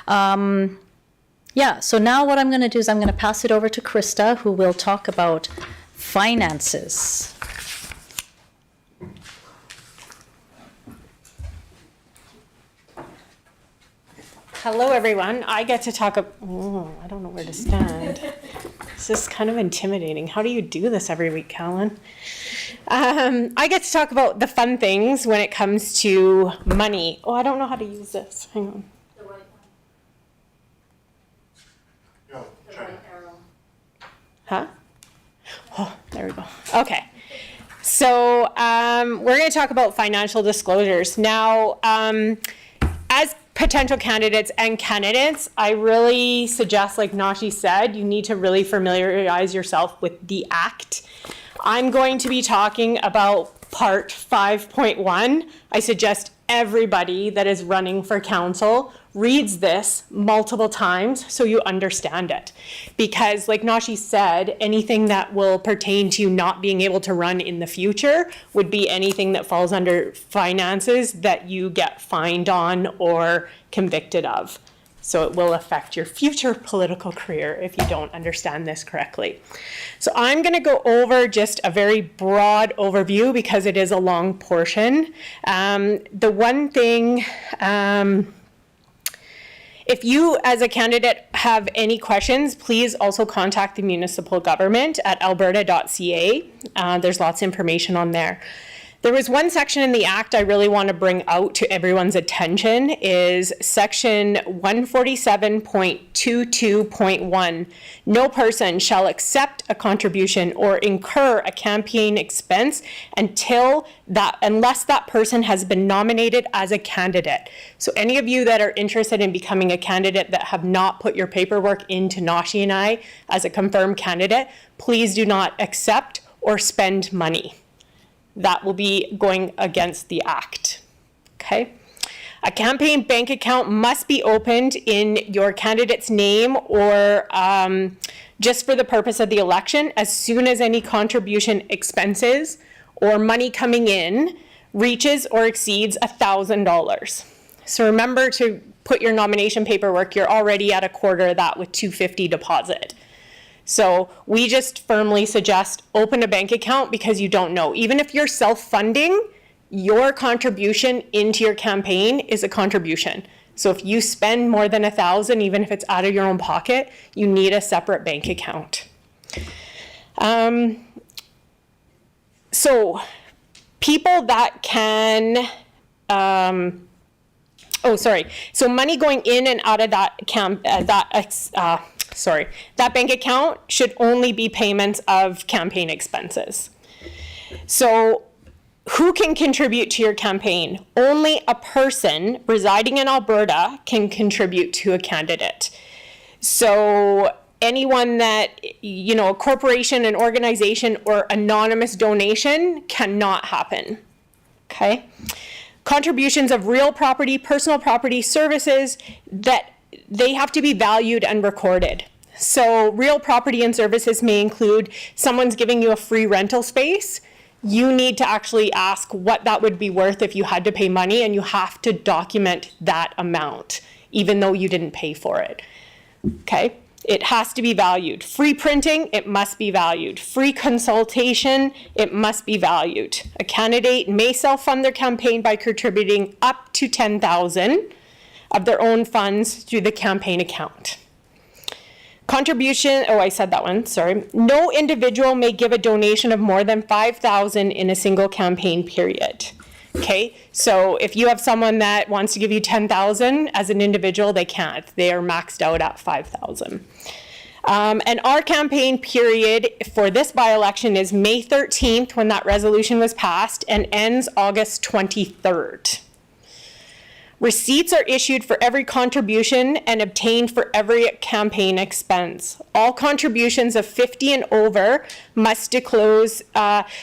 Yeah, so now what I'm going to do is I'm going to pass it over to Krista, who will talk about finances. Hello, everyone. I get to talk. I don't know where to stand. This is kind of intimidating. How do you do this every week, Kallen? I get to talk about the fun things when it comes to money. Oh, I don't know how to use this. Hang on. The white one. The white arrow. Huh? Oh, there we go. Okay. So we're going to talk about financial disclosures. Now, as potential candidates and candidates, I really suggest, like Nashi said, you need to really familiarize yourself with the Act. I'm going to be talking about part 5.1. I suggest everybody that is running for council reads this multiple times so you understand it. Because like Nashi said, anything that will pertain to you not being able to run in the future would be anything that falls under finances that you get fined on or convicted of. So it will affect your future political career if you don't understand this correctly. So I'm going to go over just a very broad overview because it is a long portion. The one thing, if you as a candidate have any questions, please also contact the municipal government at alberta.ca. There's lots of information on there. There was one section in the Act I really want to bring out to everyone's attention is section 147.22.1. No person shall accept a contribution or incur a campaign expense unless that person has been nominated as a candidate. So any of you that are interested in becoming a candidate that have not put your paperwork into Nashi and I as a confirmed candidate, please do not accept or spend money. That will be going against the Act, okay? A campaign bank account must be opened in your candidate's name or just for the purpose of the election as soon as any contribution expenses or money coming in reaches or exceeds $1,000. So remember to put your nomination paperwork, you're already at a quarter of that with $250 deposit. So we just firmly suggest open a bank account because you don't know. Even if you're self-funding, your contribution into your campaign is a contribution. So if you spend more than $1,000, even if it's out of your own pocket, you need a separate bank account. So people that can, so money going in and out of that that bank account should only be payments of campaign expenses. So who can contribute to your campaign? Only a person residing in Alberta can contribute to a candidate. So anyone that, a corporation, an organization, or anonymous donation cannot happen, okay? Contributions of real property, personal property, services, that they have to be valued and recorded. So real property and services may include someone's giving you a free rental space. You need to actually ask what that would be worth if you had to pay money, and you have to document that amount, even though you didn't pay for it, okay? It has to be valued. Free printing, it must be valued. Free consultation, it must be valued. A candidate may self-fund their campaign by contributing up to $10,000 of their own funds through the campaign account. Contribution, I said that one, sorry. No individual may give a donation of more than $5,000 in a single campaign period. Okay, so if you have someone that wants to give you $10,000 as an individual, they can't. They are maxed out at $5,000. And our campaign period for this by-election is May 13th, when that resolution was passed, and ends August 23rd. Receipts are issued for every contribution and obtained for every campaign expense. All contributions of 50 and over must disclose,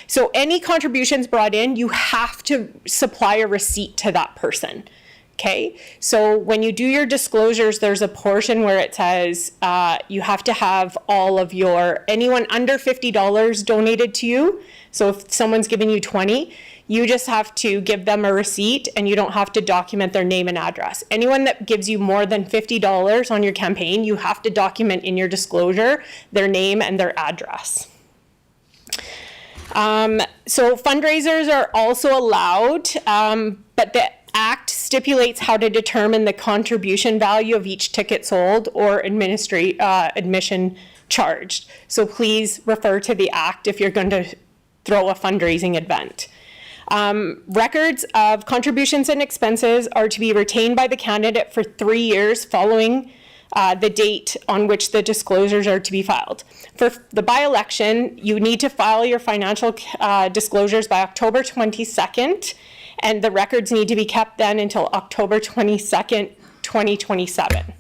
so any contributions brought in, you have to supply a receipt to that person, okay? So when you do your disclosures, there's a portion where it says you have to have all of anyone under $50 donated to you. So if someone's giving you 20, you just have to give them a receipt, and you don't have to document their name and address. Anyone that gives you more than $50 on your campaign, you have to document in your disclosure their name and their address. So fundraisers are also allowed, but the Act stipulates how to determine the contribution value of each ticket sold or admission charged. So please refer to the Act if you're going to throw a fundraising event. Records of contributions and expenses are to be retained by the candidate for 3 years following the date on which the disclosures are to be filed. For the by-election, you need to file your financial disclosures by October 22nd, and the records need to be kept then until October 22nd 2027.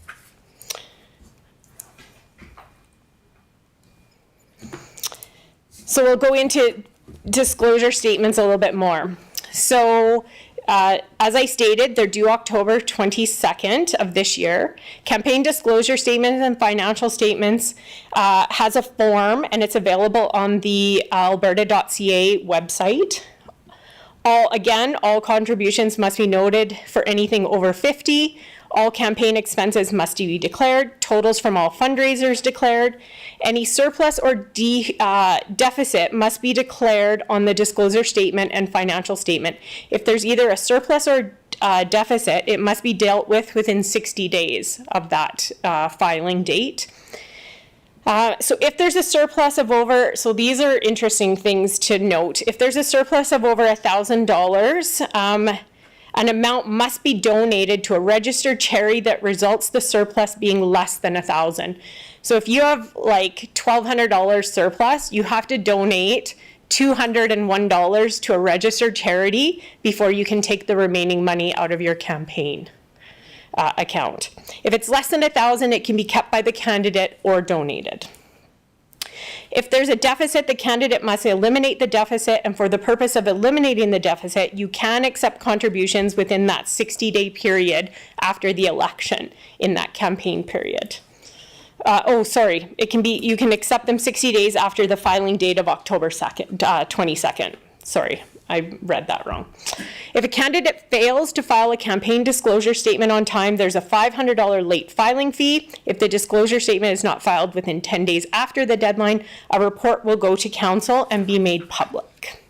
So we'll go into disclosure statements a little bit more. So as I stated, they're due October 22nd of this year. Campaign disclosure statements and financial statements has a form, and it's available on the alberta.ca website. All contributions must be noted for anything over 50. All campaign expenses must be declared, totals from all fundraisers declared. Any surplus or deficit must be declared on the disclosure statement and financial statement. If there's either a surplus or deficit, it must be dealt with within 60 days of that filing date. So if there's a surplus of over, so these are interesting things to note. If there's a surplus of over $1,000, an amount must be donated to a registered charity that results the surplus being less than $1,000. So if you have like $1,200 surplus, you have to donate $201 to a registered charity before you can take the remaining money out of your campaign account. If it's less than $1,000, it can be kept by the candidate or donated. If there's a deficit, the candidate must eliminate the deficit, and for the purpose of eliminating the deficit, you can accept contributions within that 60-day period after the election in that campaign period. You can accept them 60 days after the filing date of October 22nd. Sorry, I read that wrong. If a candidate fails to file a campaign disclosure statement on time, there's a $500 late filing fee. If the disclosure statement is not filed within 10 days after the deadline, a report will go to council and be made public.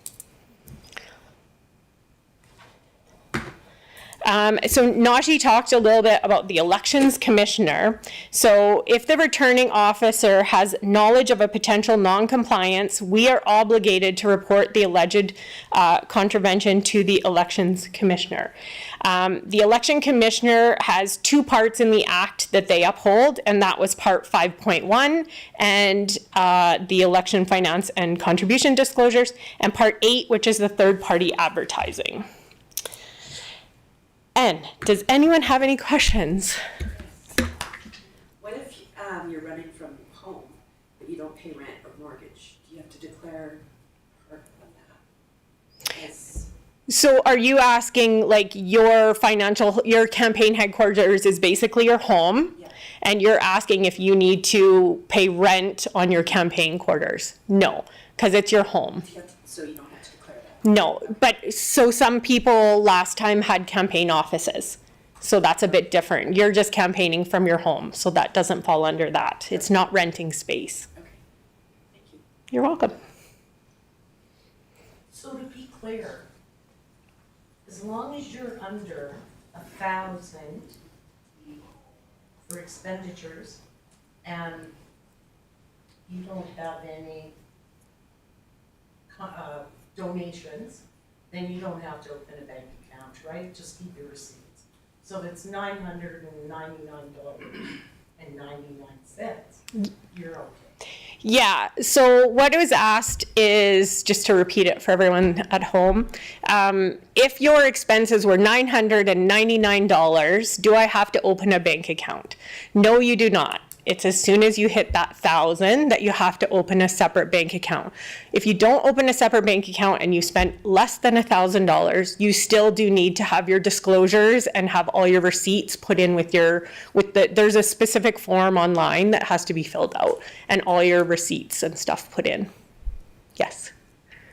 So Nashi talked a little bit about the elections commissioner. So if the returning officer has knowledge of a potential non-compliance, we are obligated to report the alleged contravention to the elections commissioner. The election commissioner has two parts in the act that they uphold, and that was part 5.1 and the election finance and contribution disclosures, and part 8, which is the third-party advertising. And does anyone have any questions? What if you're running from home, but you don't pay rent or mortgage? Do you have to declare part of that? Yes. So are you asking, like, your campaign headquarters is basically your home? Yeah. And you're asking if you need to pay rent on your campaign quarters? No, because it's your home. So you don't have to declare that? No, but so some people last time had campaign offices. So that's a bit different. You're just campaigning from your home, so that doesn't fall under that. It's not renting space. Okay, thank you. You're welcome. So to be clear, as long as you're under 1,000 for expenditures and you don't have any donations, then you don't have to open a bank account, right? Just keep your receipts. So if it's $999.99, you're okay. Yeah, so what was asked is, just to repeat it for everyone at home, if your expenses were $999, do I have to open a bank account? No, you do not. It's as soon as you hit that 1,000 that you have to open a separate bank account. If you don't open a separate bank account and you spent less than $1,000, you still do need to have your disclosures and have all your receipts put in there's a specific form online that has to be filled out and all your receipts and stuff put in. Yes.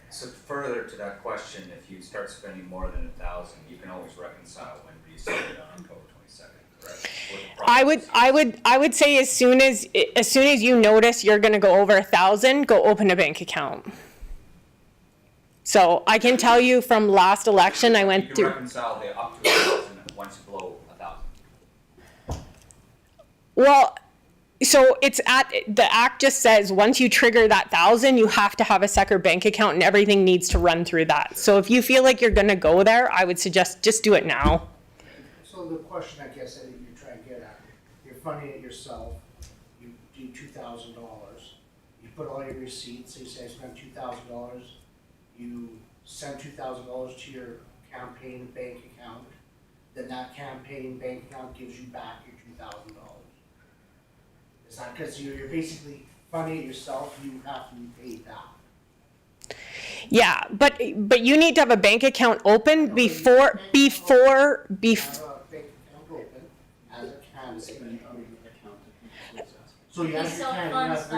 So further to that question, if you start spending more than 1,000, you can always reconcile when you set it on October 22nd, correct? I would say as soon as you notice you're going to go over 1,000, go open a bank account. So I can tell you from last election, I went through. You can reconcile the up to 1,000 once below 1,000. Well, so the act just says once you trigger that 1,000, you have to have a separate bank account and everything needs to run through that. So if you feel like you're going to go there, I would suggest just do it now. So the question, I guess, that you're trying to get at, you're funding it yourself, you do $2,000, you put all your receipts, so you say I spent $2,000, you send $2,000 to your campaign bank account, then that campaign bank account gives you back your $2,000. Is that because you're basically funding it yourself, you have to be paid back? Yeah, but you need to have a bank account open before. Have a bank account open as a candidate. So you have your candidate.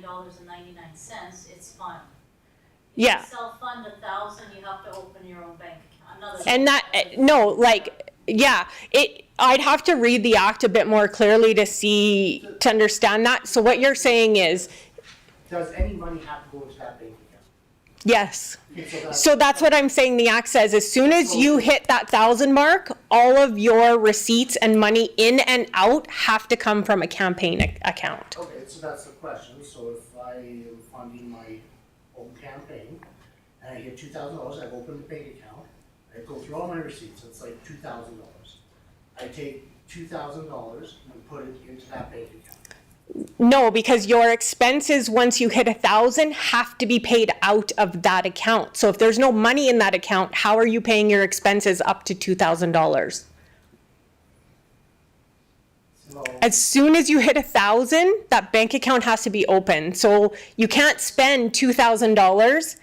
$999.99, it's fine. Yeah. Self-fund 1,000, you have to open your own bank account. And that, no, like, yeah, I'd have to read the act a bit more clearly to understand that. So what you're saying is, Does any money have to go into that bank account? yes. Okay, So that's what I'm saying. The act says as soon as you hit that 1,000 mark, all of your receipts and money in and out have to come from a campaign account. Okay, so that's the question. So if I am funding my own campaign and I get $2,000, I've opened a bank account, I go through all my receipts, it's like $2,000. I take $2,000 and put it into that bank account. No, because your expenses, once you hit 1,000, have to be paid out of that account. So if there's no money in that account, how are you paying your expenses up to $2,000? So, As soon as you hit 1,000, that bank account has to be open. So you can't spend $2,000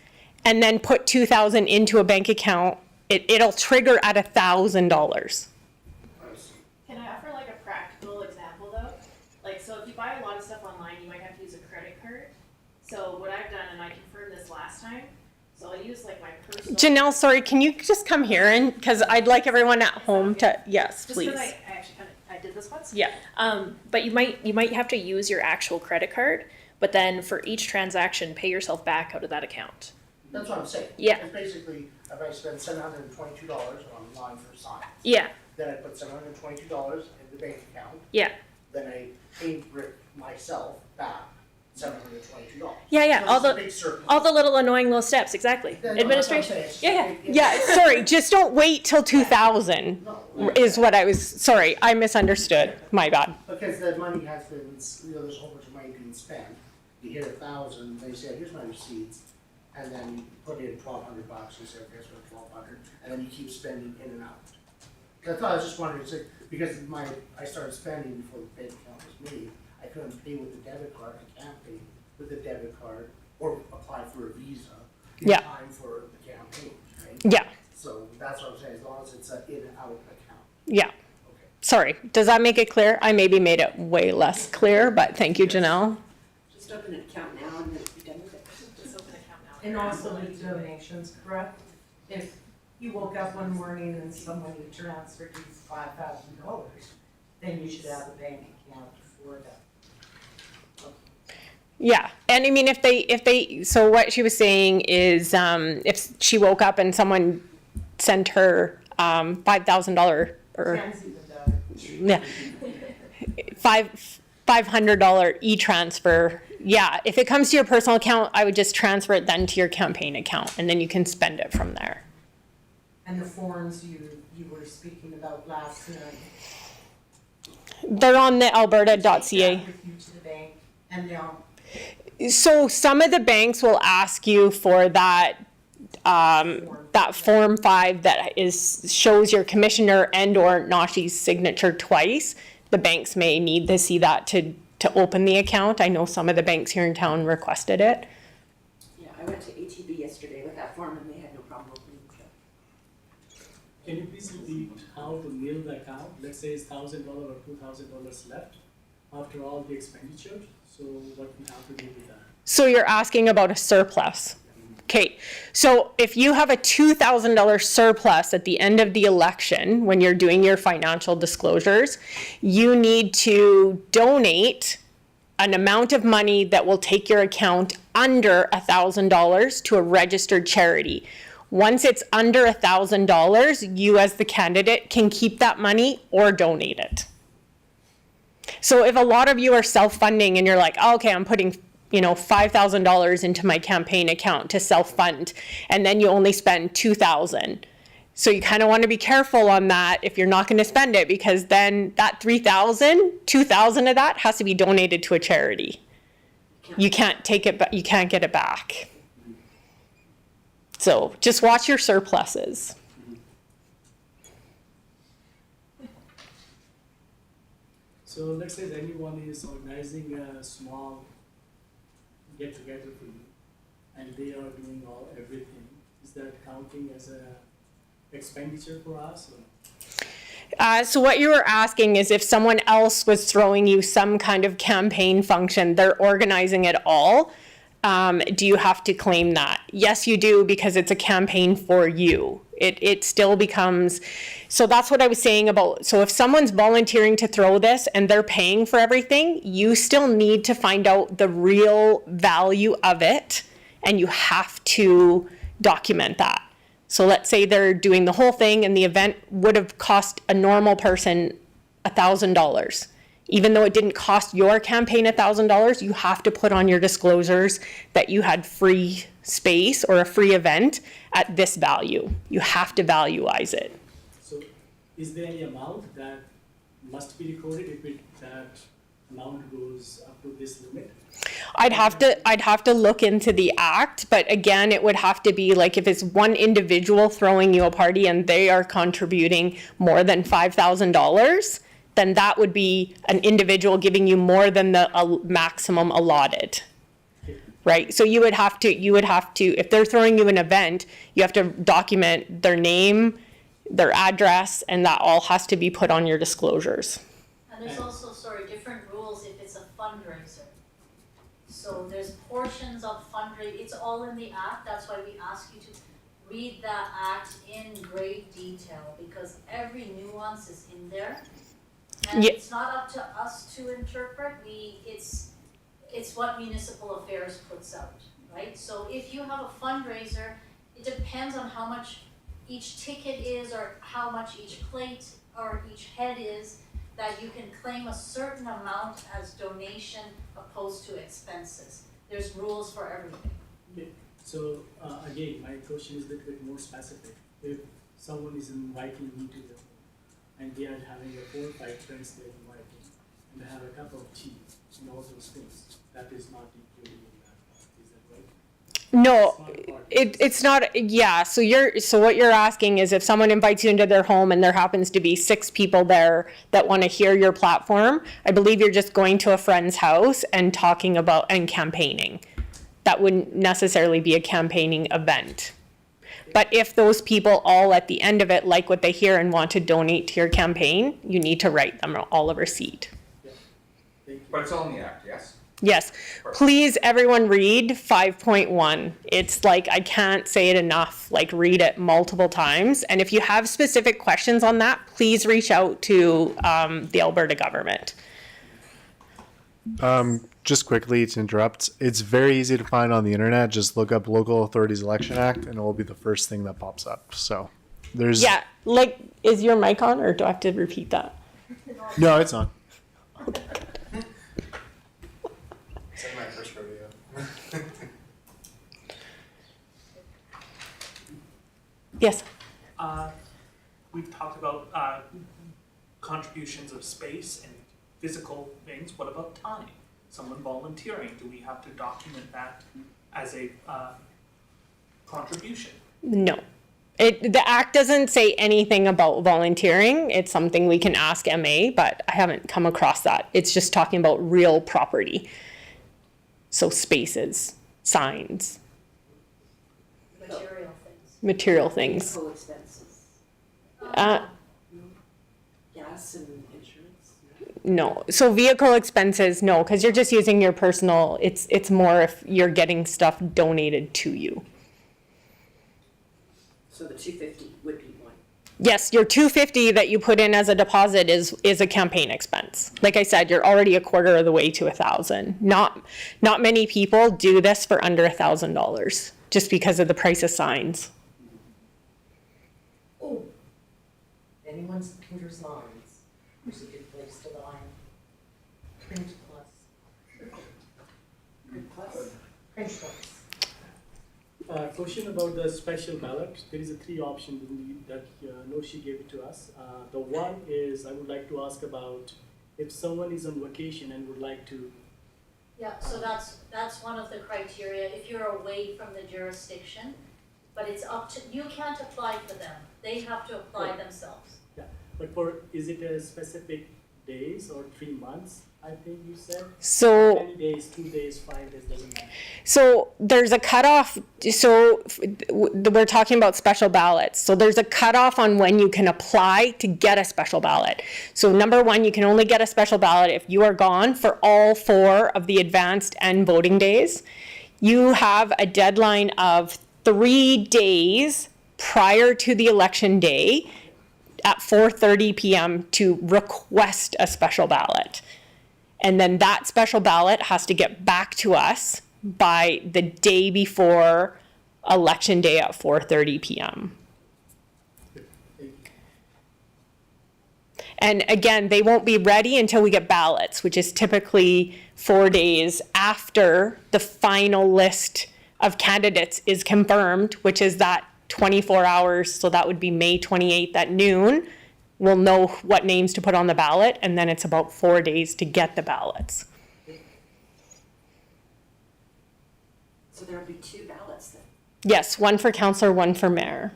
and then put $2,000 into a bank account. It'll trigger at $1,000. Can I offer like a practical example though? Like, so if you buy a lot of stuff online, you might have to use a credit card. So what I've done, and I confirmed this last time, so I use like my personal. Janelle, sorry, can you just come here and, because I'd like everyone at home to, yes, Just please. because I actually I did this once. Yeah. But you might have to use your actual credit card, but then for each transaction, pay yourself back out of that account. that's what I'm saying. Yeah. It's basically, if I spend $722 online for signs, Yeah, then I put $722 in the bank account, yeah, then I pay Rick myself back $722. yeah. So All it's a the big circle. all the little annoying little steps, exactly. Yeah, no, that's what I'm Administration. saying. Yeah. Yeah, sorry, just don't wait till 2,000 No, is what I was, sorry, I misunderstood, my bad. because the money has been, there's a whole bunch of money being spent. You hit 1,000, they say, here's my receipts, and then you put in $1,200, you say, okay, so $1,200, and then you keep spending in and out. I thought I was just wondering, because I started spending before the bank account was made, I couldn't pay with the debit card, I can't pay with the debit card, or apply for a visa in Yeah. time for the campaign, right? Yeah, So that's what I'm saying, as long as it's an in and out account. yeah. Okay. Sorry, does that make it clear? I maybe made it way less clear, but thank you, Janelle. Just open an account now and then be done with it. Just open an account now. And also with donations, correct? If you woke up one morning and somebody transferred you $5,000, then you should have a bank account for that. Yeah, and I mean, if they, so what she was saying is, if she woke up and someone sent her, $5,000 or, Ken's even better. yeah, $500 e-transfer. Yeah, if it comes to your personal account, I would just transfer it then to your campaign account, and then you can spend it from there. And the forms you were speaking about last night. They're on the alberta.ca. Take that with you to the bank, and they'll. So some of the banks will ask you for that, that Form 5 that shows your commissioner and or Nashi's signature twice. The banks may need to see that to open the account. I know some of the banks here in town requested it. Yeah, I went to ATB yesterday with that form and they had no problem opening it. Can you please repeat how to mail the account? Let's say it's $1,000 or $2,000 left after all the expenditures. So what we have to do with that? So you're asking about a surplus. Okay, so if you have a $2,000 surplus at the end of the election, when you're doing your financial disclosures, you need to donate an amount of money that will take your account under $1,000 to a registered charity. Once it's under $1,000, you as the candidate can keep that money or donate it. So if a lot of you are self-funding and you're like, oh, okay, I'm putting $5,000 into my campaign account to self-fund, and then you only spend $2,000. So you kind of want to be careful on that if you're not going to spend it, because then that $2,000 of that has to be donated to a charity. You can't take it, you can't get it back. So just watch your surpluses. So let's say that anyone is organizing a small get together for you, and they are doing everything. Is that counting as a expenditure for us? Or? So what you were asking is if someone else was throwing you some kind of campaign function, they're organizing it all, do you have to claim that? Yes, you do, because it's a campaign for you. It still becomes, so that's what I was saying about, so if someone's volunteering to throw this and they're paying for everything, you still need to find out the real value of it, and you have to document that. So let's say they're doing the whole thing and the event would have cost a normal person $1,000. Even though it didn't cost your campaign $1,000, you have to put on your disclosures that you had free space or a free event at this value. You have to valueize it. So is there any amount that must be recorded if that amount goes up to this limit? I'd have to look into the act, but again, it would have to be like if it's one individual throwing you a party and they are contributing more than $5,000, then that would be an individual giving you more than the maximum allotted. Right? So you would have to, if they're throwing you an event, you have to document their name, their address, and that all has to be put on your disclosures. And there's also, different rules if it's a fundraiser. So there's portions of fundraising, it's all in the act, that's why we ask you to read that act in great detail, because every nuance is in there. And it's not up to us to interpret, it's what Municipal Affairs puts out, right? So if you have a fundraiser, it depends on how much each ticket is or how much each plate or each head is, that you can claim a certain amount as donation opposed to expenses. There's rules for everything. Okay. So again, my question is a little bit more specific. If someone is inviting me to their home and they are having 4 or 5 friends they're inviting and they have a cup of tea and all those things, that is not included in that part, is that right? No, it's not, yeah, so what you're asking is if someone invites you into their home and there happens to be 6 people there that want to hear your platform, I believe you're just going to a friend's house and talking about, and campaigning. That wouldn't necessarily be a campaigning event. But if those people all at the end of it like what they hear and want to donate to your campaign, you need to write them all a receipt. But it's all in the act, yes? Yes, please everyone read 5.1. It's like, I can't say it enough, like read it multiple times. And if you have specific questions on that, please reach out to the Alberta government. Just quickly to interrupt, it's very easy to find on the internet. Just look up Local Authorities Election Act and it will be the first thing that pops up. So there's... Yeah, like, is your mic on or do I have to repeat that? No, it's on. It's like my first rodeo. Yes. We've talked about contributions of space and physical things. What about time? Someone volunteering, do we have to document that as a contribution? No. The act doesn't say anything about volunteering. It's something we can ask MA, but I haven't come across that. It's just talking about real property. So spaces, signs. Material things. Vehicle expenses. Gas and insurance. No. So vehicle expenses, no, because you're just using your personal, it's more if you're getting stuff donated to you. So the $250 would be one. Yes, your $250 that you put in as a deposit is a campaign expense. Like I said, you're already a quarter of the way to $1,000. Not many people do this for under $1,000 just because of the price of signs. Oh, anyone's computer's lines, there's a good place to line. Print plus. Print plus. Print plus. Question about the special ballot. There is 3 options that Noshi gave it to us. The one is I would like to ask about if someone is on vacation and would like to. Yeah, so that's one of the criteria, if you're away from the jurisdiction, but it's up to, you can't apply for them. They have to apply themselves. Yeah, but is it a specific days or 3 months, I think you said? So- How many days, 2 days, 5 days, doesn't matter. So there's a cutoff. So we're talking about special ballots. So there's a cutoff on when you can apply to get a special ballot. So number one, you can only get a special ballot if you are gone for all 4 of the advanced and voting days. You have a deadline of 3 days prior to the election day at 4:30 p.m. to request a special ballot. And then that special ballot has to get back to us by the day before election day at 4:30 p.m. And again, they won't be ready until we get ballots, which is typically 4 days after the final list of candidates is confirmed, which is that 24 hours. So that would be May 28th at noon. We'll know what names to put on the ballot, and then it's about 4 days to get the ballots. So there'll be 2 ballots then? Yes, one for councillor, one for mayor.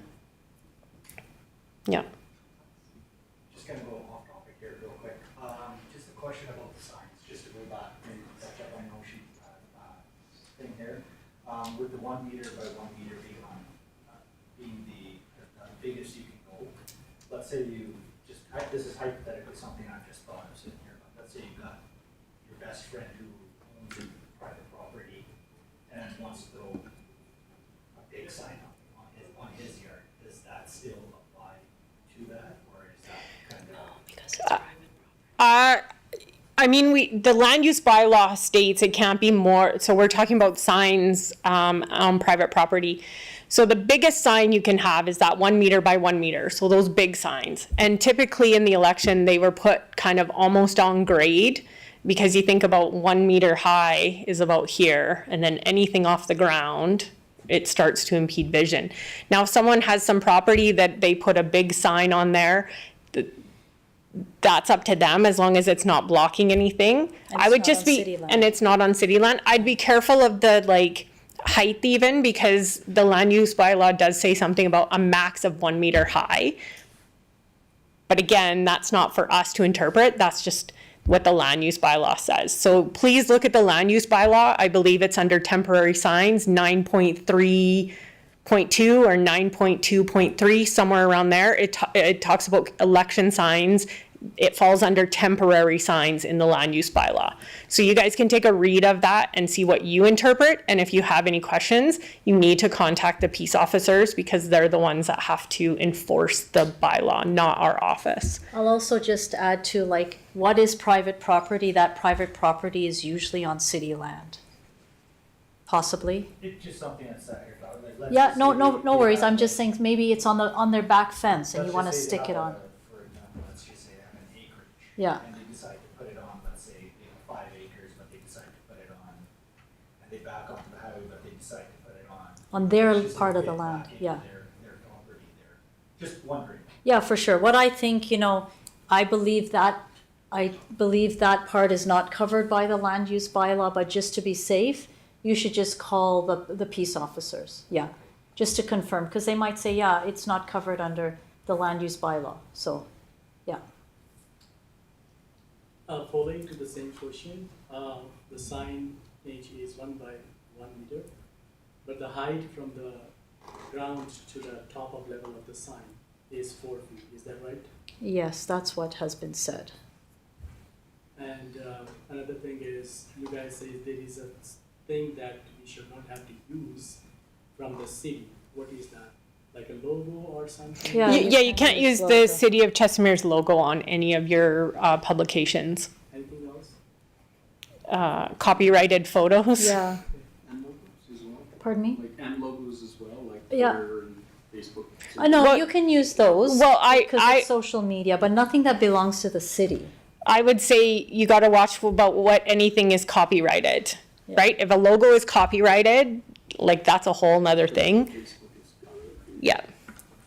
Yeah. Just gonna go off topic here real quick. Just a question about the signs, just to go back and touch up on Noshi, thing here. With the 1 meter by 1 meter being on, being the biggest you can go. Let's say you just, this is hypothetically something I've just thought of sitting here, but let's say you've got your best friend who owns a private property and wants to throw a big sign up on his yard. Does that still apply to that, or is that kind of? I mean, the land use bylaw states it can't be more, so we're talking about signs on private property. So the biggest sign you can have is that 1 meter by 1 meter, so those big signs. And typically in the election, they were put kind of almost on grade, because you think about 1 meter high is about here, and then anything off the ground, it starts to impede vision. Now, if someone has some property that they put a big sign on there, that's up to them, as long as it's not blocking anything. I would just be, and it's not on city land. I'd be careful of the height even, because the land use bylaw does say something about a max of 1 meter high. But again, that's not for us to interpret. That's just what the land use bylaw says. So please look at the land use bylaw. I believe it's under temporary signs, 9.3.2 or 9.2.3, somewhere around there. It talks about election signs. It falls under temporary signs in the land use bylaw. So you guys can take a read of that and see what you interpret. And if you have any questions, you need to contact the peace officers, because they're the ones that have to enforce the bylaw, not our office. I'll also just add to what is private property? That private property is usually on city land. Possibly. It's just something that's that here. Yeah, no worries. I'm just saying maybe it's on their back fence and you want to stick it on. For example, let's just say they have an acreage. Yeah. And they decide to put it on, let's say, 5 acres, but they decide to put it on, and they back onto the highway, but they decide to put it on their it's just part a of the bit land, back into yeah. Their property there. Just wondering. Yeah, for sure. What I think, I believe that part is not covered by the land use bylaw, but just to be safe, you should just call the peace officers, yeah, just to confirm, because they might say, yeah, it's not covered under the land use bylaw, so, yeah. Following to the same question, the signage is 1 by 1 meter, but the height from the ground to the top of level of the sign is 4 feet, is that right? Yes, that's what has been said. And another thing is, you guys say there is a thing that we should not have to use from the city. What is that? Like a logo or something? Yeah, you can't use the City of Chestermere's logo on any of your publications. Anything else? Copyrighted photos. Yeah. And logos as well? Pardon me? And logos as well, like Yeah. Twitter and Facebook. I know, you can use those. Well, because it's social media, but nothing that belongs to the city. I would say you got to watch about what anything is copyrighted, right? If a logo is copyrighted, that's a whole nother thing. Yeah.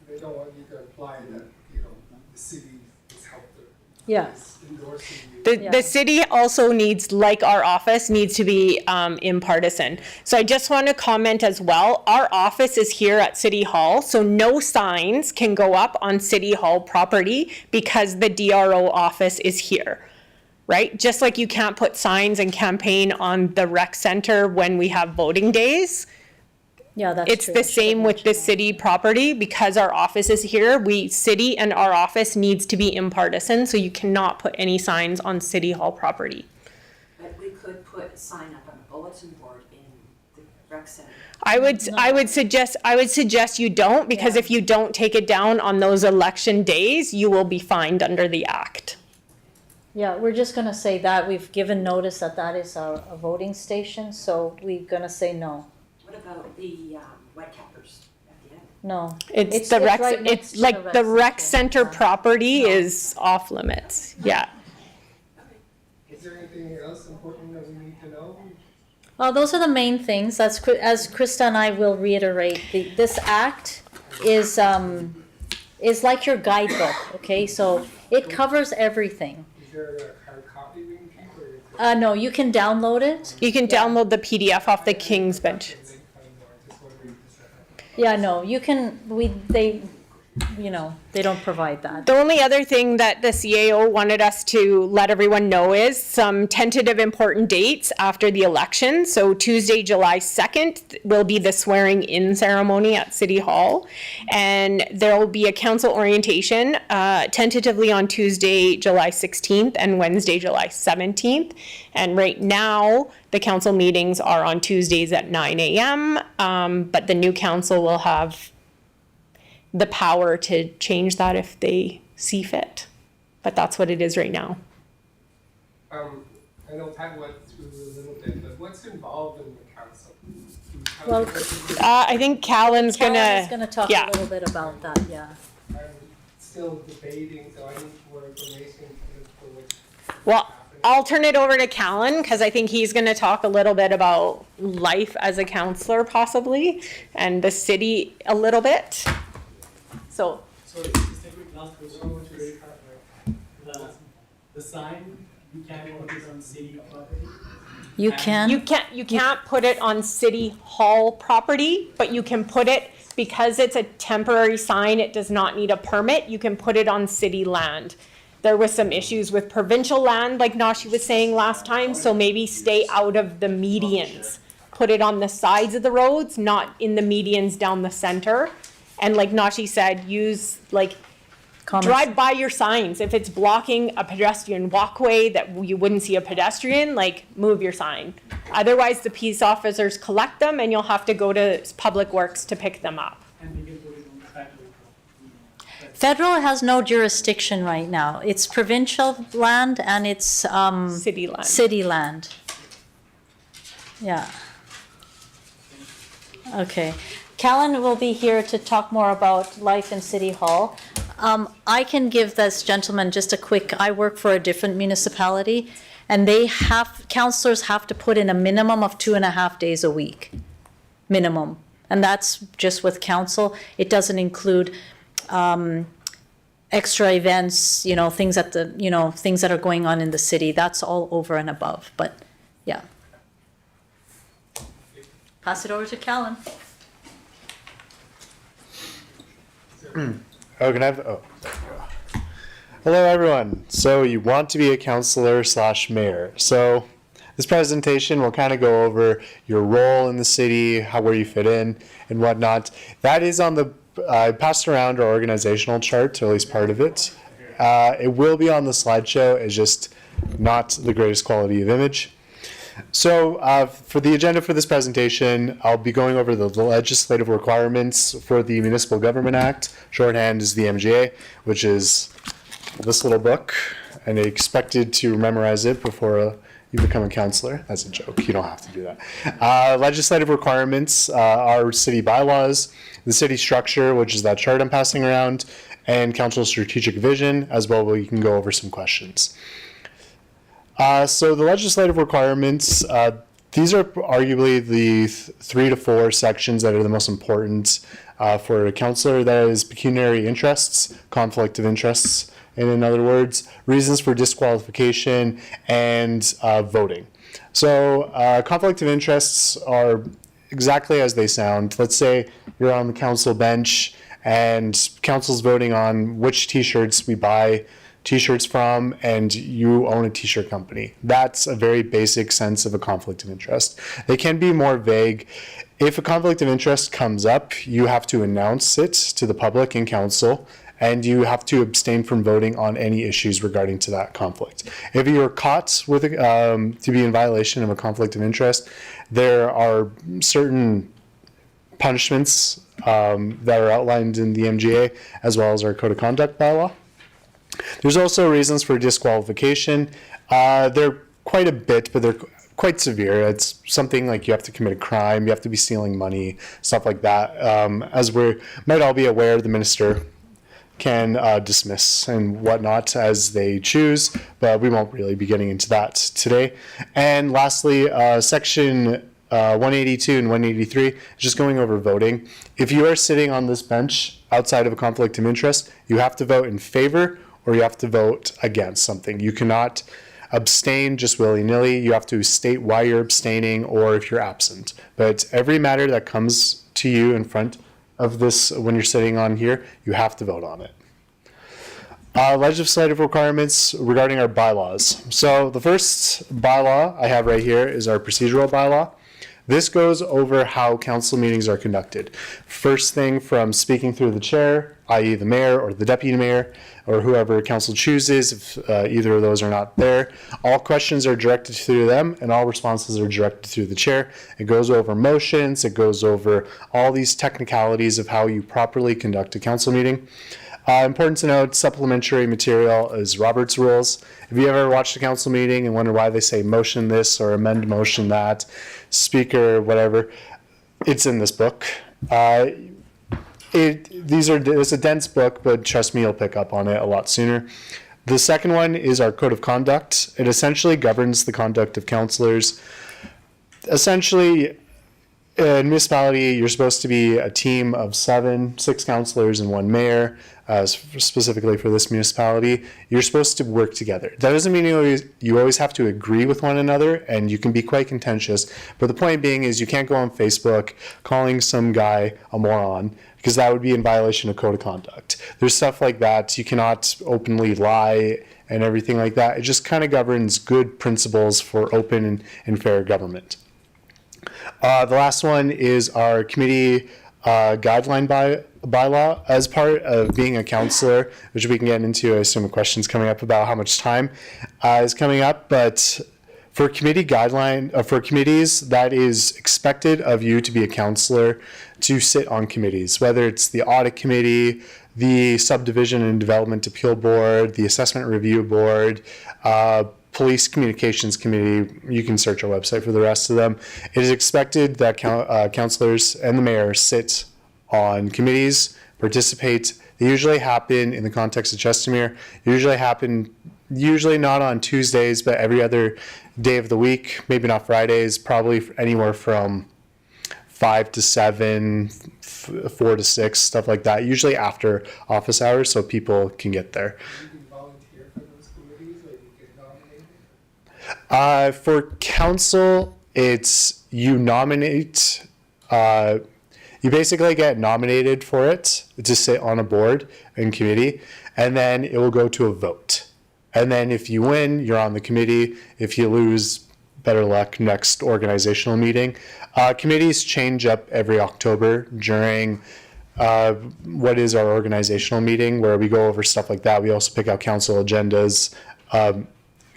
They don't want you to apply that, the city has helped them. Yeah. endorsing you. The city also needs, like our office, needs to be impartisan. So I just want to comment as well, our office is here at City Hall, so no signs can go up on City Hall property because the DRO office is here, right? Just like you can't put signs and campaign on the rec center when we have voting days. Yeah, that's It's true. the same with the city property, because our office is here, city and our office needs to be impartisan, so you cannot put any signs on City Hall property. But we could put a sign up on a bulletin board in the rec center. I would suggest you don't, because if you don't take it down on those election days, you will be fined under the act. Yeah, we're just gonna say that, we've given notice that that is a voting station, so we're gonna say no. What about the wet cappers at the end? No. It's the rec, right next it's to like the rec center property is off limits, yeah. Is there anything else important that we need to know? Well, those are the main things. As Krista and I will reiterate, this act is like your guidebook, okay? So it covers everything. Is there a hard copy we can keep, or? No, you can download it. You can download the PDF off the King's Bench. Yeah, no, you can, they don't provide that. The only other thing that the CAO wanted us to let everyone know is some tentative important dates after the election. So Tuesday, July 2nd will be the swearing in ceremony at City Hall. And there will be a council orientation tentatively on Tuesday, July 16th and Wednesday, July 17th. And right now, the council meetings are on Tuesdays at 9 a.m. But the new council will have the power to change that if they see fit. But that's what it is right now. I know Pat went through a little bit, but what's involved in the council? Well, I think Kallen's Kallen is gonna talk yeah. a little bit about that, yeah. I'm still debating, so I need more information for what's Well, I'll turn it over to Kallen, because I think he's gonna talk a little bit about life as a counselor possibly, and the city a little bit. So, Sorry, just a quick last question. The sign, you can't put it on city property? You can. you can't put it on City Hall property, but you can put it, because it's a temporary sign, it does not need a permit, you can put it on city land. There was some issues with provincial land, like Nashi was saying last time, so maybe stay out of the medians. Put it on the sides of the roads, not in the medians down the center. And like Nashi said, use drive by your signs. If it's blocking a pedestrian walkway that you wouldn't see a pedestrian, move your sign. Otherwise, the peace officers collect them and you'll have to go to Public Works to pick them up. And we can put it on the federal property. Federal has no jurisdiction right now. It's provincial land and it's City land. City land. Yeah. Okay. Kallen will be here to talk more about life in City Hall. I can give this gentleman just a quick, I work for a different municipality, and councillors have to put in a minimum of 2.5 days a week, minimum. And that's just with council. It doesn't include extra events, things things that are going on in the city. That's all over and above, but yeah. Pass it over to Kallen. Oh, can I have, oh, there you go. Hello, everyone. So you want to be a counselor / mayor. So this presentation will kind of go over your role in the city, where you fit in and whatnot. That is on the, I passed around our organizational chart, or at least part of it. It will be on the slideshow. It's just not the greatest quality of image. So for the agenda for this presentation, I'll be going over the legislative requirements for the Municipal Government Act. Shorthand is the MGA, which is this little book, and I expected to memorize it before you become a counselor. That's a joke. You don't have to do that. Legislative requirements are city bylaws, the city structure, which is that chart I'm passing around, and council strategic vision, as well. We can go over some questions. So the legislative requirements, these are arguably the 3 to 4 sections that are the most important for a counselor. That is pecuniary interests, conflict of interests, and in other words, reasons for disqualification and voting. So conflict of interests are exactly as they sound. Let's say you're on the council bench and council's voting on which t-shirts we buy t-shirts from, and you own a t-shirt company. That's a very basic sense of a conflict of interest. They can be more vague. If a conflict of interest comes up, you have to announce it to the public and council, and you have to abstain from voting on any issues regarding to that conflict. If you are caught with to be in violation of a conflict of interest, there are certain punishments that are outlined in the MGA as well as our Code of Conduct bylaw. There's also reasons for disqualification. They're quite a bit, but they're quite severe. It's something like you have to commit a crime, you have to be stealing money, stuff like that. As we might all be aware, the minister can dismiss and whatnot as they choose, but we won't really be getting into that today. And lastly, section 182 and 183, just going over voting. If you are sitting on this bench outside of a conflict of interest, you have to vote in favor or you have to vote against something. You cannot abstain just willy-nilly. You have to state why you're abstaining or if you're absent. But every matter that comes to you in front of this when you're sitting on here, you have to vote on it. Legislative requirements regarding our bylaws. So the first bylaw I have right here is our procedural bylaw. This goes over how council meetings are conducted. First thing from speaking through the chair, i.e. the mayor or the deputy mayor, or whoever council chooses, if either of those are not there. All questions are directed through them and all responses are directed through the chair. It goes over motions, it goes over all these technicalities of how you properly conduct a council meeting. Important to note, supplementary material is Robert's Rules. If you ever watched a council meeting and wonder why they say motion this or amend motion that, speaker, whatever, it's in this book. It's a dense book, but trust me, you'll pick up on it a lot sooner. The second one is our Code of Conduct. It essentially governs the conduct of councillors. Essentially, in a municipality, you're supposed to be a team of 6 councillors and 1 mayor. Specifically for this municipality, you're supposed to work together. That doesn't mean you always have to agree with one another, and you can be quite contentious. But the point being is you can't go on Facebook calling some guy a moron, because that would be in violation of Code of Conduct. There's stuff like that. You cannot openly lie and everything like that. It just kind of governs good principles for open and fair government. The last one is our committee guideline bylaw. As part of being a councillor, which we can get into, I assume a question's coming up about how much time is coming up, but for committee guideline, for committees, that is expected of you to be a councillor to sit on committees, whether it's the audit committee, the subdivision and development appeal board, the assessment review board, police communications committee. You can search our website for the rest of them. It is expected that councillors and the mayor sit on committees, participate. They usually happen in the context of Chestermere. Usually not on Tuesdays, but every other day of the week, maybe not Fridays, probably anywhere from 5 to 7, 4 to 6, stuff like that. Usually after office hours so people can get there. For council, it's you nominate, you basically get nominated for it to sit on a board and committee, and then it will go to a vote. And then if you win, you're on the committee. If you lose, better luck next organizational meeting. Committees change up every October during what is our organizational meeting, where we go over stuff like that. We also pick out council agendas,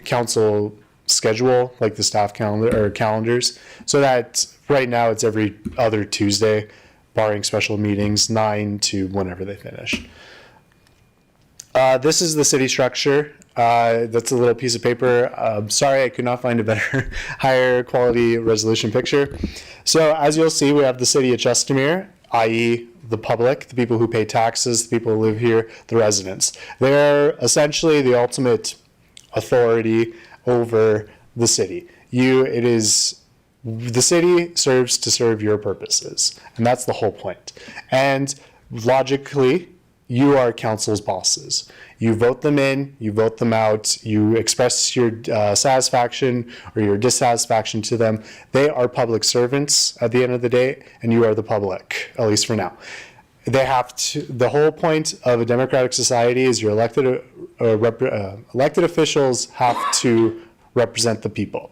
council schedule, like the staff calendar or calendars, so that right now it's every other Tuesday, barring special meetings, 9 to whenever they finish. This is the city structure. That's a little piece of paper. Sorry, I could not find a better, higher quality resolution picture. So as you'll see, we have the city of Chestermere, i.e. the public, the people who pay taxes, the people who live here, the residents. They're essentially the ultimate authority over the city. The city serves to serve your purposes, and that's the whole point. And logically, you are council's bosses. You vote them in, you vote them out, you express your satisfaction or your dissatisfaction to them. They are public servants at the end of the day, and you are the public, at least for now. They have to, the whole point of a democratic society is your elected officials have to represent the people.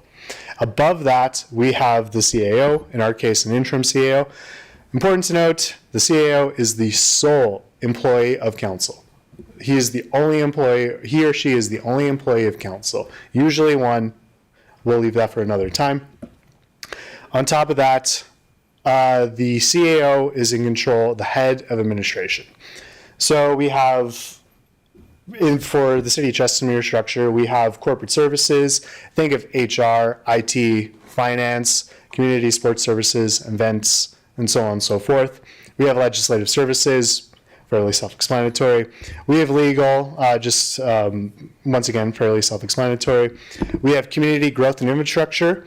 Above that, we have the CAO, in our case, an interim CAO. Important to note, the CAO is the sole employee of council. He is the only employee, he or she is the only employee of council. Usually one, we'll leave that for another time. On top of that, the CAO is in control, the head of administration. So we have, for the City of Chestermere structure, we have corporate services. Think of HR, IT, finance, community sports services, events, and so on and so forth. We have legislative services, fairly self-explanatory. We have legal, once again, fairly self-explanatory. We have community growth and infrastructure.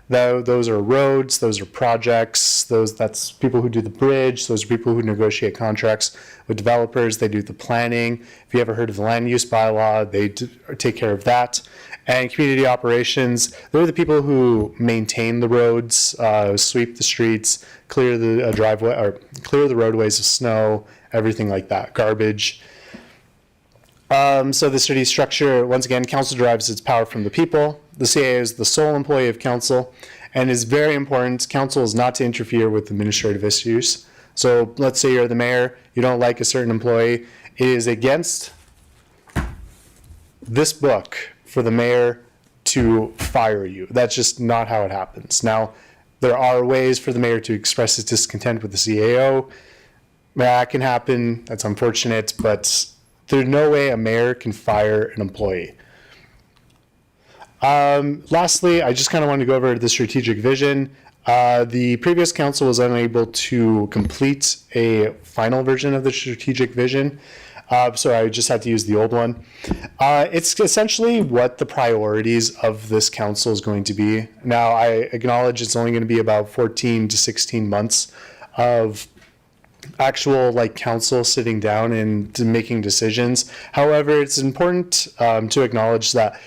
Those are roads, those are projects, that's people who do the bridge, those are people who negotiate contracts with developers, they do the planning. If you ever heard of the land use bylaw, they take care of that. And community operations, they're the people who maintain the roads, sweep the streets, clear the driveway, or clear the roadways of snow, everything like that, garbage. So the city structure, once again, council derives its power from the people. The CAO is the sole employee of council, and is very important. Council is not to interfere with administrative issues. So let's say you're the mayor, you don't like a certain employee. It is against this book for the mayor to fire you. That's just not how it happens. Now, there are ways for the mayor to express his discontent with the CAO. That can happen, that's unfortunate, but there's no way a mayor can fire an employee. Lastly, I just kind of want to go over the strategic vision. The previous council was unable to complete a final version of the strategic vision, so I just had to use the old one. It's essentially what the priorities of this council is going to be. Now, I acknowledge it's only going to be about 14 to 16 months of actual council sitting down and making decisions. However, it's important to acknowledge that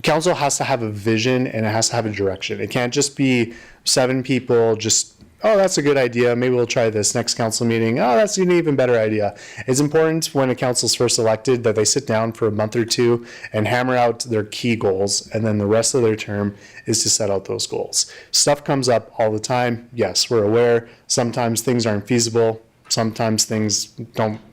council has to have a vision and it has to have a direction. It can't just be 7 people just, oh, that's a good idea, maybe we'll try this next council meeting, oh, that's an even better idea. It's important when a council's first elected that they sit down for a month or two and hammer out their key goals, and then the rest of their term is to set out those goals. Stuff comes up all the time. Yes, we're aware. Sometimes things aren't feasible. Sometimes things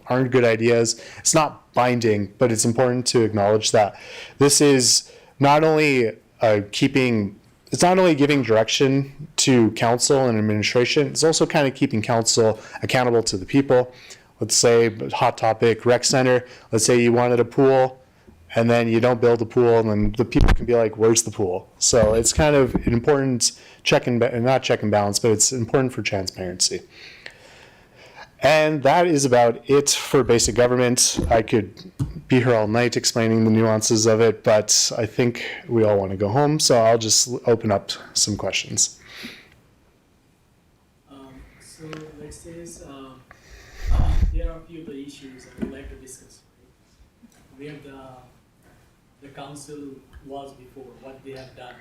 aren't good ideas. It's not binding, but it's important to acknowledge that this is not only it's not only giving direction to council and administration, it's also kind of keeping council accountable to the people. Let's say, hot topic, rec center, let's say you wanted a pool and then you don't build a pool, and then the people can be like, where's the pool? So it's kind of an important not check and balance, but it's important for transparency. And that is about it for basic government. I could be here all night explaining the nuances of it, but I think we all want to go home, so I'll just open up some questions. So let's say there are a few of the issues I would like to discuss. Where the council was before, what they have done,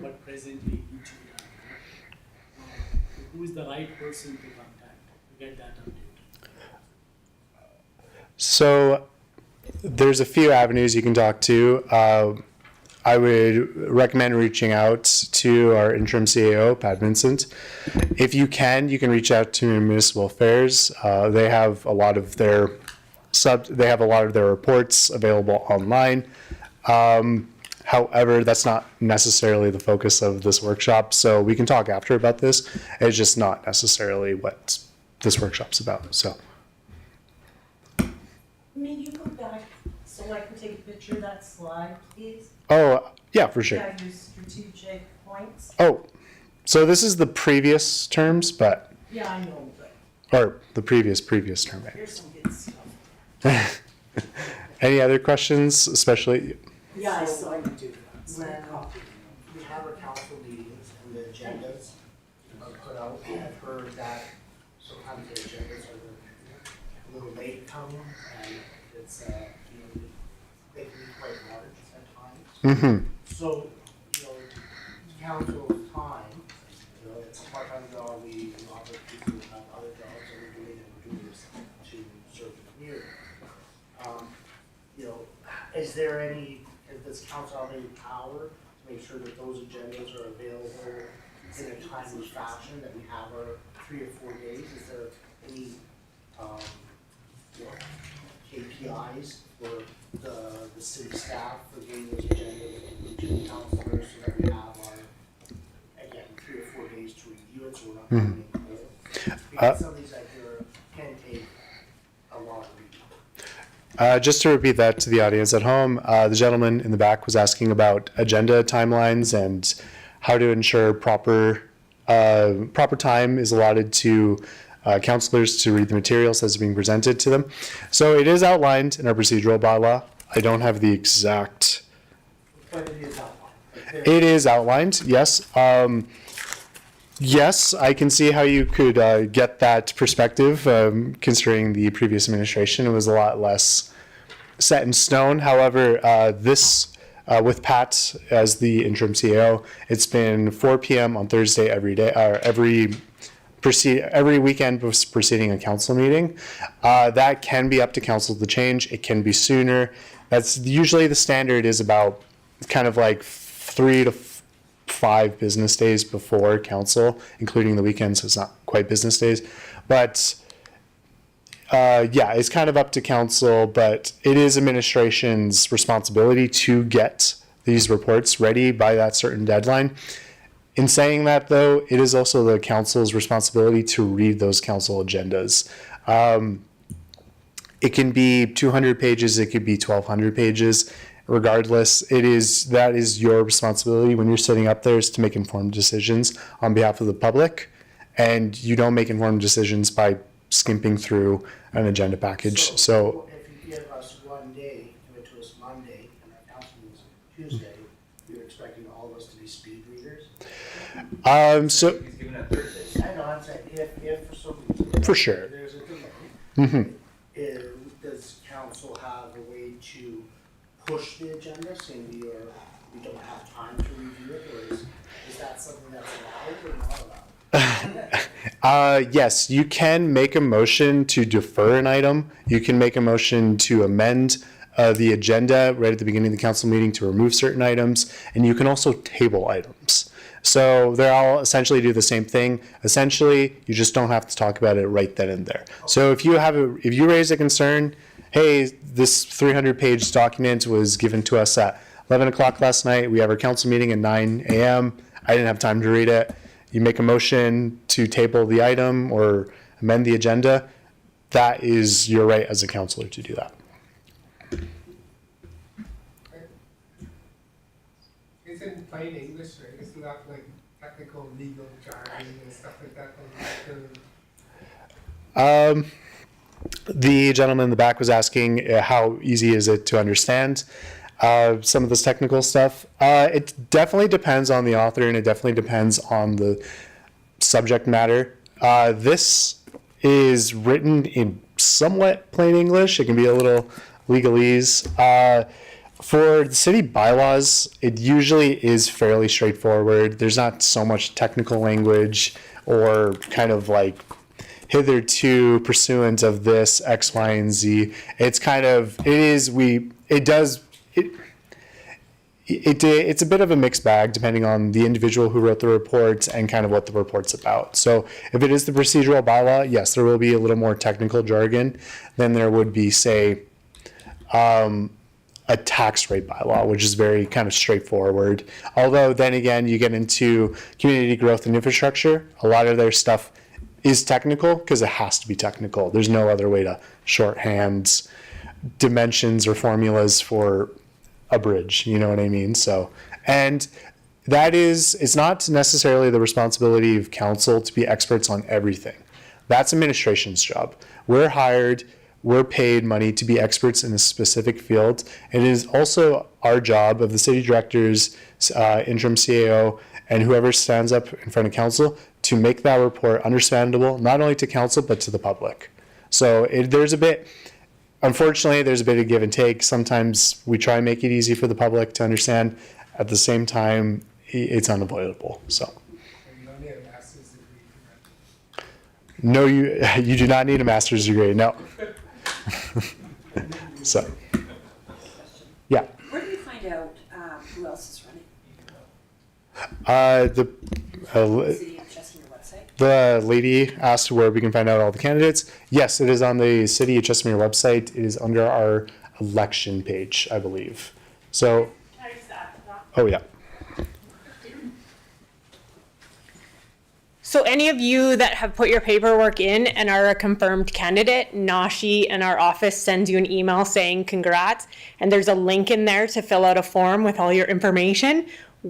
what presently need to be done. Who is the right person to contact to get that update? So there's a few avenues you can talk to. I would recommend reaching out to our interim CAO, Pat Vincent. If you can reach out to Municipal Affairs. They have a lot of their reports available online. However, that's not necessarily the focus of this workshop, so we can talk after about this. It's just not necessarily what this workshop's about. So. May you go back so I can take a picture of that slide, please? Oh, yeah, for sure. Yeah, your strategic points. Oh, so this is the previous terms, but. Yeah, I know, but. Or the previous term. Here's some good stuff. Any other questions, especially? Yeah, I saw you do that. When we have our council meetings and the agendas are put out, I've heard that sometimes the agendas are a little late coming, and it's, they can be quite large at times. Mm-hmm. So, council's time, it's a part-time job, we offer people who have other jobs, and we're doing this to serve the community. Is there any, does council have any power to make sure that those agendas are available in a timely fashion, that we have our 3 or 4 days? Is there any, KPIs for the city staff for getting those agendas to the councilors, so that we have our, again, 3 or 4 days to review it, so we're not going to make it. Because some of these like can take a lot of reading. Just to repeat that to the audience at home, the gentleman in the back was asking about agenda timelines and how to ensure proper time is allotted to councillors to read the materials as being presented to them. So it is outlined in our procedural bylaw. I don't have the exact. But it is outlined. It is outlined, yes. Yes, I can see how you could get that perspective, considering the previous administration. It was a lot less set in stone. However, with Pat as the interim CEO, it's been 4 p.m. on Thursday every day, every weekend preceding a council meeting. That can be up to council to change. It can be sooner. That's usually the standard is about kind of like 3 to 5 business days before council, including the weekends, so it's not quite business days. But it's kind of up to council, but it is administration's responsibility to get these reports ready by that certain deadline. In saying that, though, it is also the council's responsibility to read those council agendas. It can be 200 pages, it could be 1,200 pages. Regardless, that is your responsibility when you're sitting up there, is to make informed decisions on behalf of the public, and you don't make informed decisions by skimping through an agenda package. So if you give us 1 day, give it to us Monday, and our council meeting is Tuesday, you're expecting all of us to be speed readers? So He's given a Thursday. I know, I'm saying, if for some reason. For sure. There's a delay. Mm-hmm. Does council have a way to push the agenda, saying we don't have time to review it, or is that something that's allowed or not allowed? Yes, you can make a motion to defer an item. You can make a motion to amend the agenda right at the beginning of the council meeting to remove certain items, and you can also table items. So they all essentially do the same thing. Essentially, you just don't have to talk about it right then and there. So if you raise a concern, hey, this 300-page document was given to us at 11 o'clock last night. We have our council meeting at 9 a.m. I didn't have time to read it. You make a motion to table the item or amend the agenda. That is your right as a councillor to do that. It's in plain English, right? It's not like technical legal jargon and stuff like that. The gentleman in the back was asking how easy is it to understand some of this technical stuff. It definitely depends on the author, and it definitely depends on the subject matter. This is written in somewhat plain English. It can be a little legalese. For the city bylaws, it usually is fairly straightforward. There's not so much technical language or kind of like hitherto pursuant of this X, Y, and Z. It's kind of, it's a bit of a mixed bag depending on the individual who wrote the report and kind of what the report's about. So if it is the procedural bylaw, yes, there will be a little more technical jargon than there would be, say, a tax rate bylaw, which is very kind of straightforward. Although then again, you get into community growth and infrastructure, a lot of their stuff is technical because it has to be technical. There's no other way to shorthand dimensions or formulas for a bridge, you know what I mean? So, and that is, it's not necessarily the responsibility of council to be experts on everything. That's administration's job. We're hired, we're paid money to be experts in a specific field. And it is also our job of the city directors, interim CAO, and whoever stands up in front of council to make that report understandable, not only to council, but to the public. So unfortunately, there's a bit of give and take. Sometimes we try and make it easy for the public to understand. At the same time, it's unavoidable. So. You don't need a master's degree to run. No, you do not need a master's degree. No. So. Yeah. Where do you find out who else is running? The City of Chestermere website? the lady asked where we can find out all the candidates. Yes, it is on the City of Chestermere website. It is under our election page, I believe. So. Can I just add to that? Oh yeah. So any of you that have put your paperwork in and are a confirmed candidate, Nashi in our office sends you an email saying congrats, and there's a link in there to fill out a form with all your information.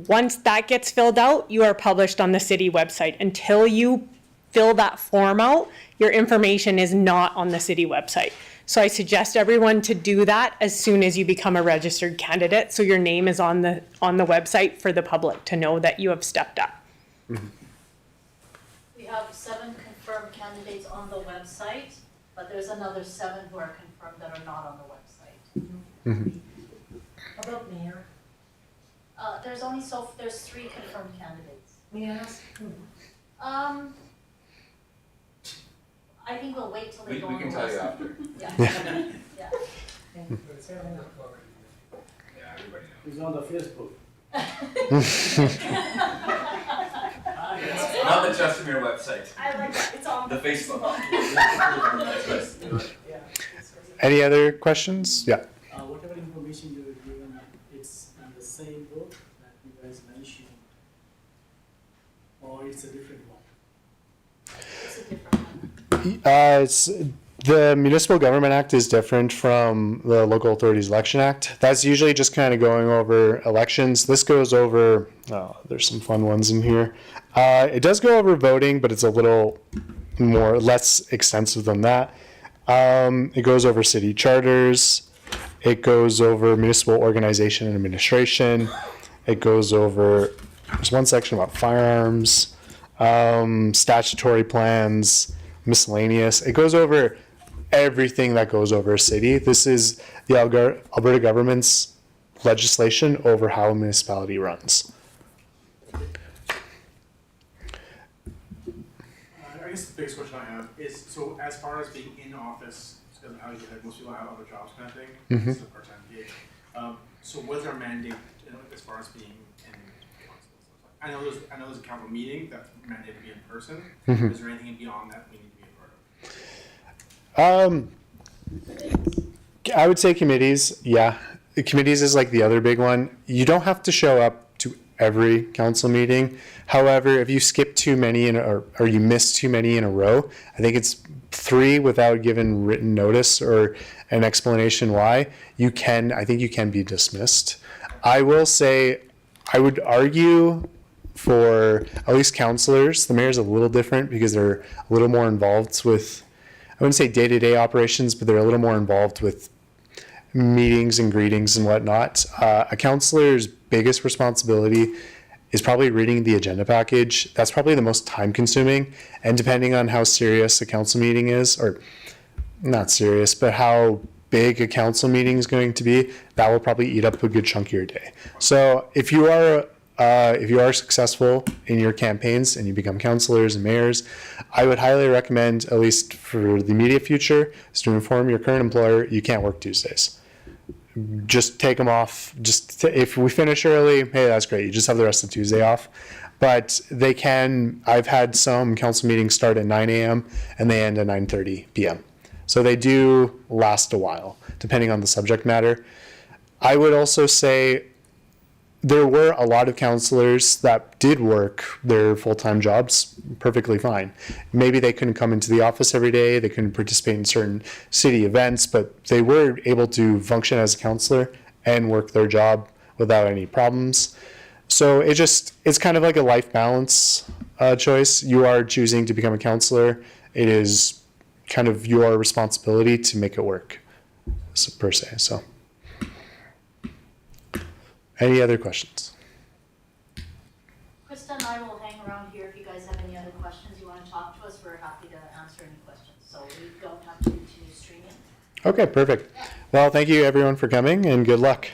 Once that gets filled out, you are published on the city website. Until you fill that form out, your information is not on the city website. So I suggest everyone to do that as soon as you become a registered candidate, so your name is on the website for the public to know that you have stepped up. Mm-hmm. We have 7 confirmed candidates on the website, but there's another 7 who are confirmed that are not on the website. Mm-hmm. How about mayor? There's 3 confirmed candidates. May I ask? I think we'll wait till they We go on the can tell you website. after. Yeah. Yeah. But it's happening already. Yeah, everybody knows. He's on the Facebook. Not the Chestermere website. I like that, it's on The Facebook. Any other questions? Yeah. Whatever information you were given, it's in the same book that you guys mentioned, or it's a different one? It's a different one. The Municipal Government Act is different from the Local Authorities Election Act. That's usually just kind of going over elections. This goes over, there's some fun ones in here. It does go over voting, but it's a little less extensive than that. It goes over city charters. It goes over municipal organization and administration. It goes over, there's one section about firearms, statutory plans, miscellaneous. It goes over everything that goes over a city. This is the Alberta government's legislation over how a municipality runs. I guess the biggest question I have is, so as far as being in office, because how you said most people have other jobs kind of thing, Mhm. it's a part-time gig. So was there a mandate, as far as being in council? I know there's a council meeting that's mandated to be in person. Mhm. Is there anything beyond that we need to be a part of? I would say committees, yeah. The committees is like the other big one. You don't have to show up to every council meeting. However, if you skip too many or you miss too many in a row, I think it's 3 without giving written notice or an explanation why, I think you can be dismissed. I will say, I would argue for at least councillors, the mayor's a little different because they're a little more involved with, I wouldn't say day-to-day operations, but they're a little more involved with meetings and greetings and whatnot. A councillor's biggest responsibility is probably reading the agenda package. That's probably the most time-consuming, and depending on how serious a council meeting is, or not serious, but how big a council meeting is going to be, that will probably eat up a good chunk of your day. So if you are successful in your campaigns and you become councillors and mayors, I would highly recommend, at least for the immediate future, is to inform your current employer you can't work Tuesdays. Just take them off. If we finish early, hey, that's great. You just have the rest of Tuesday off. But I've had some council meetings start at 9 a.m. and they end at 9:30 p.m. So they do last a while, depending on the subject matter. I would also say there were a lot of councillors that did work their full-time jobs perfectly fine. Maybe they couldn't come into the office every day, they couldn't participate in certain city events, but they were able to function as a councillor and work their job without any problems. So it's kind of like a life balance choice. You are choosing to become a councillor. It is kind of your responsibility to make it work, per se. So. Any other questions? Krista and I will hang around here if you guys have any other questions you want to talk to us. We're happy to answer any questions. So we don't have to Okay, perfect. Well, thank you everyone for coming and good luck.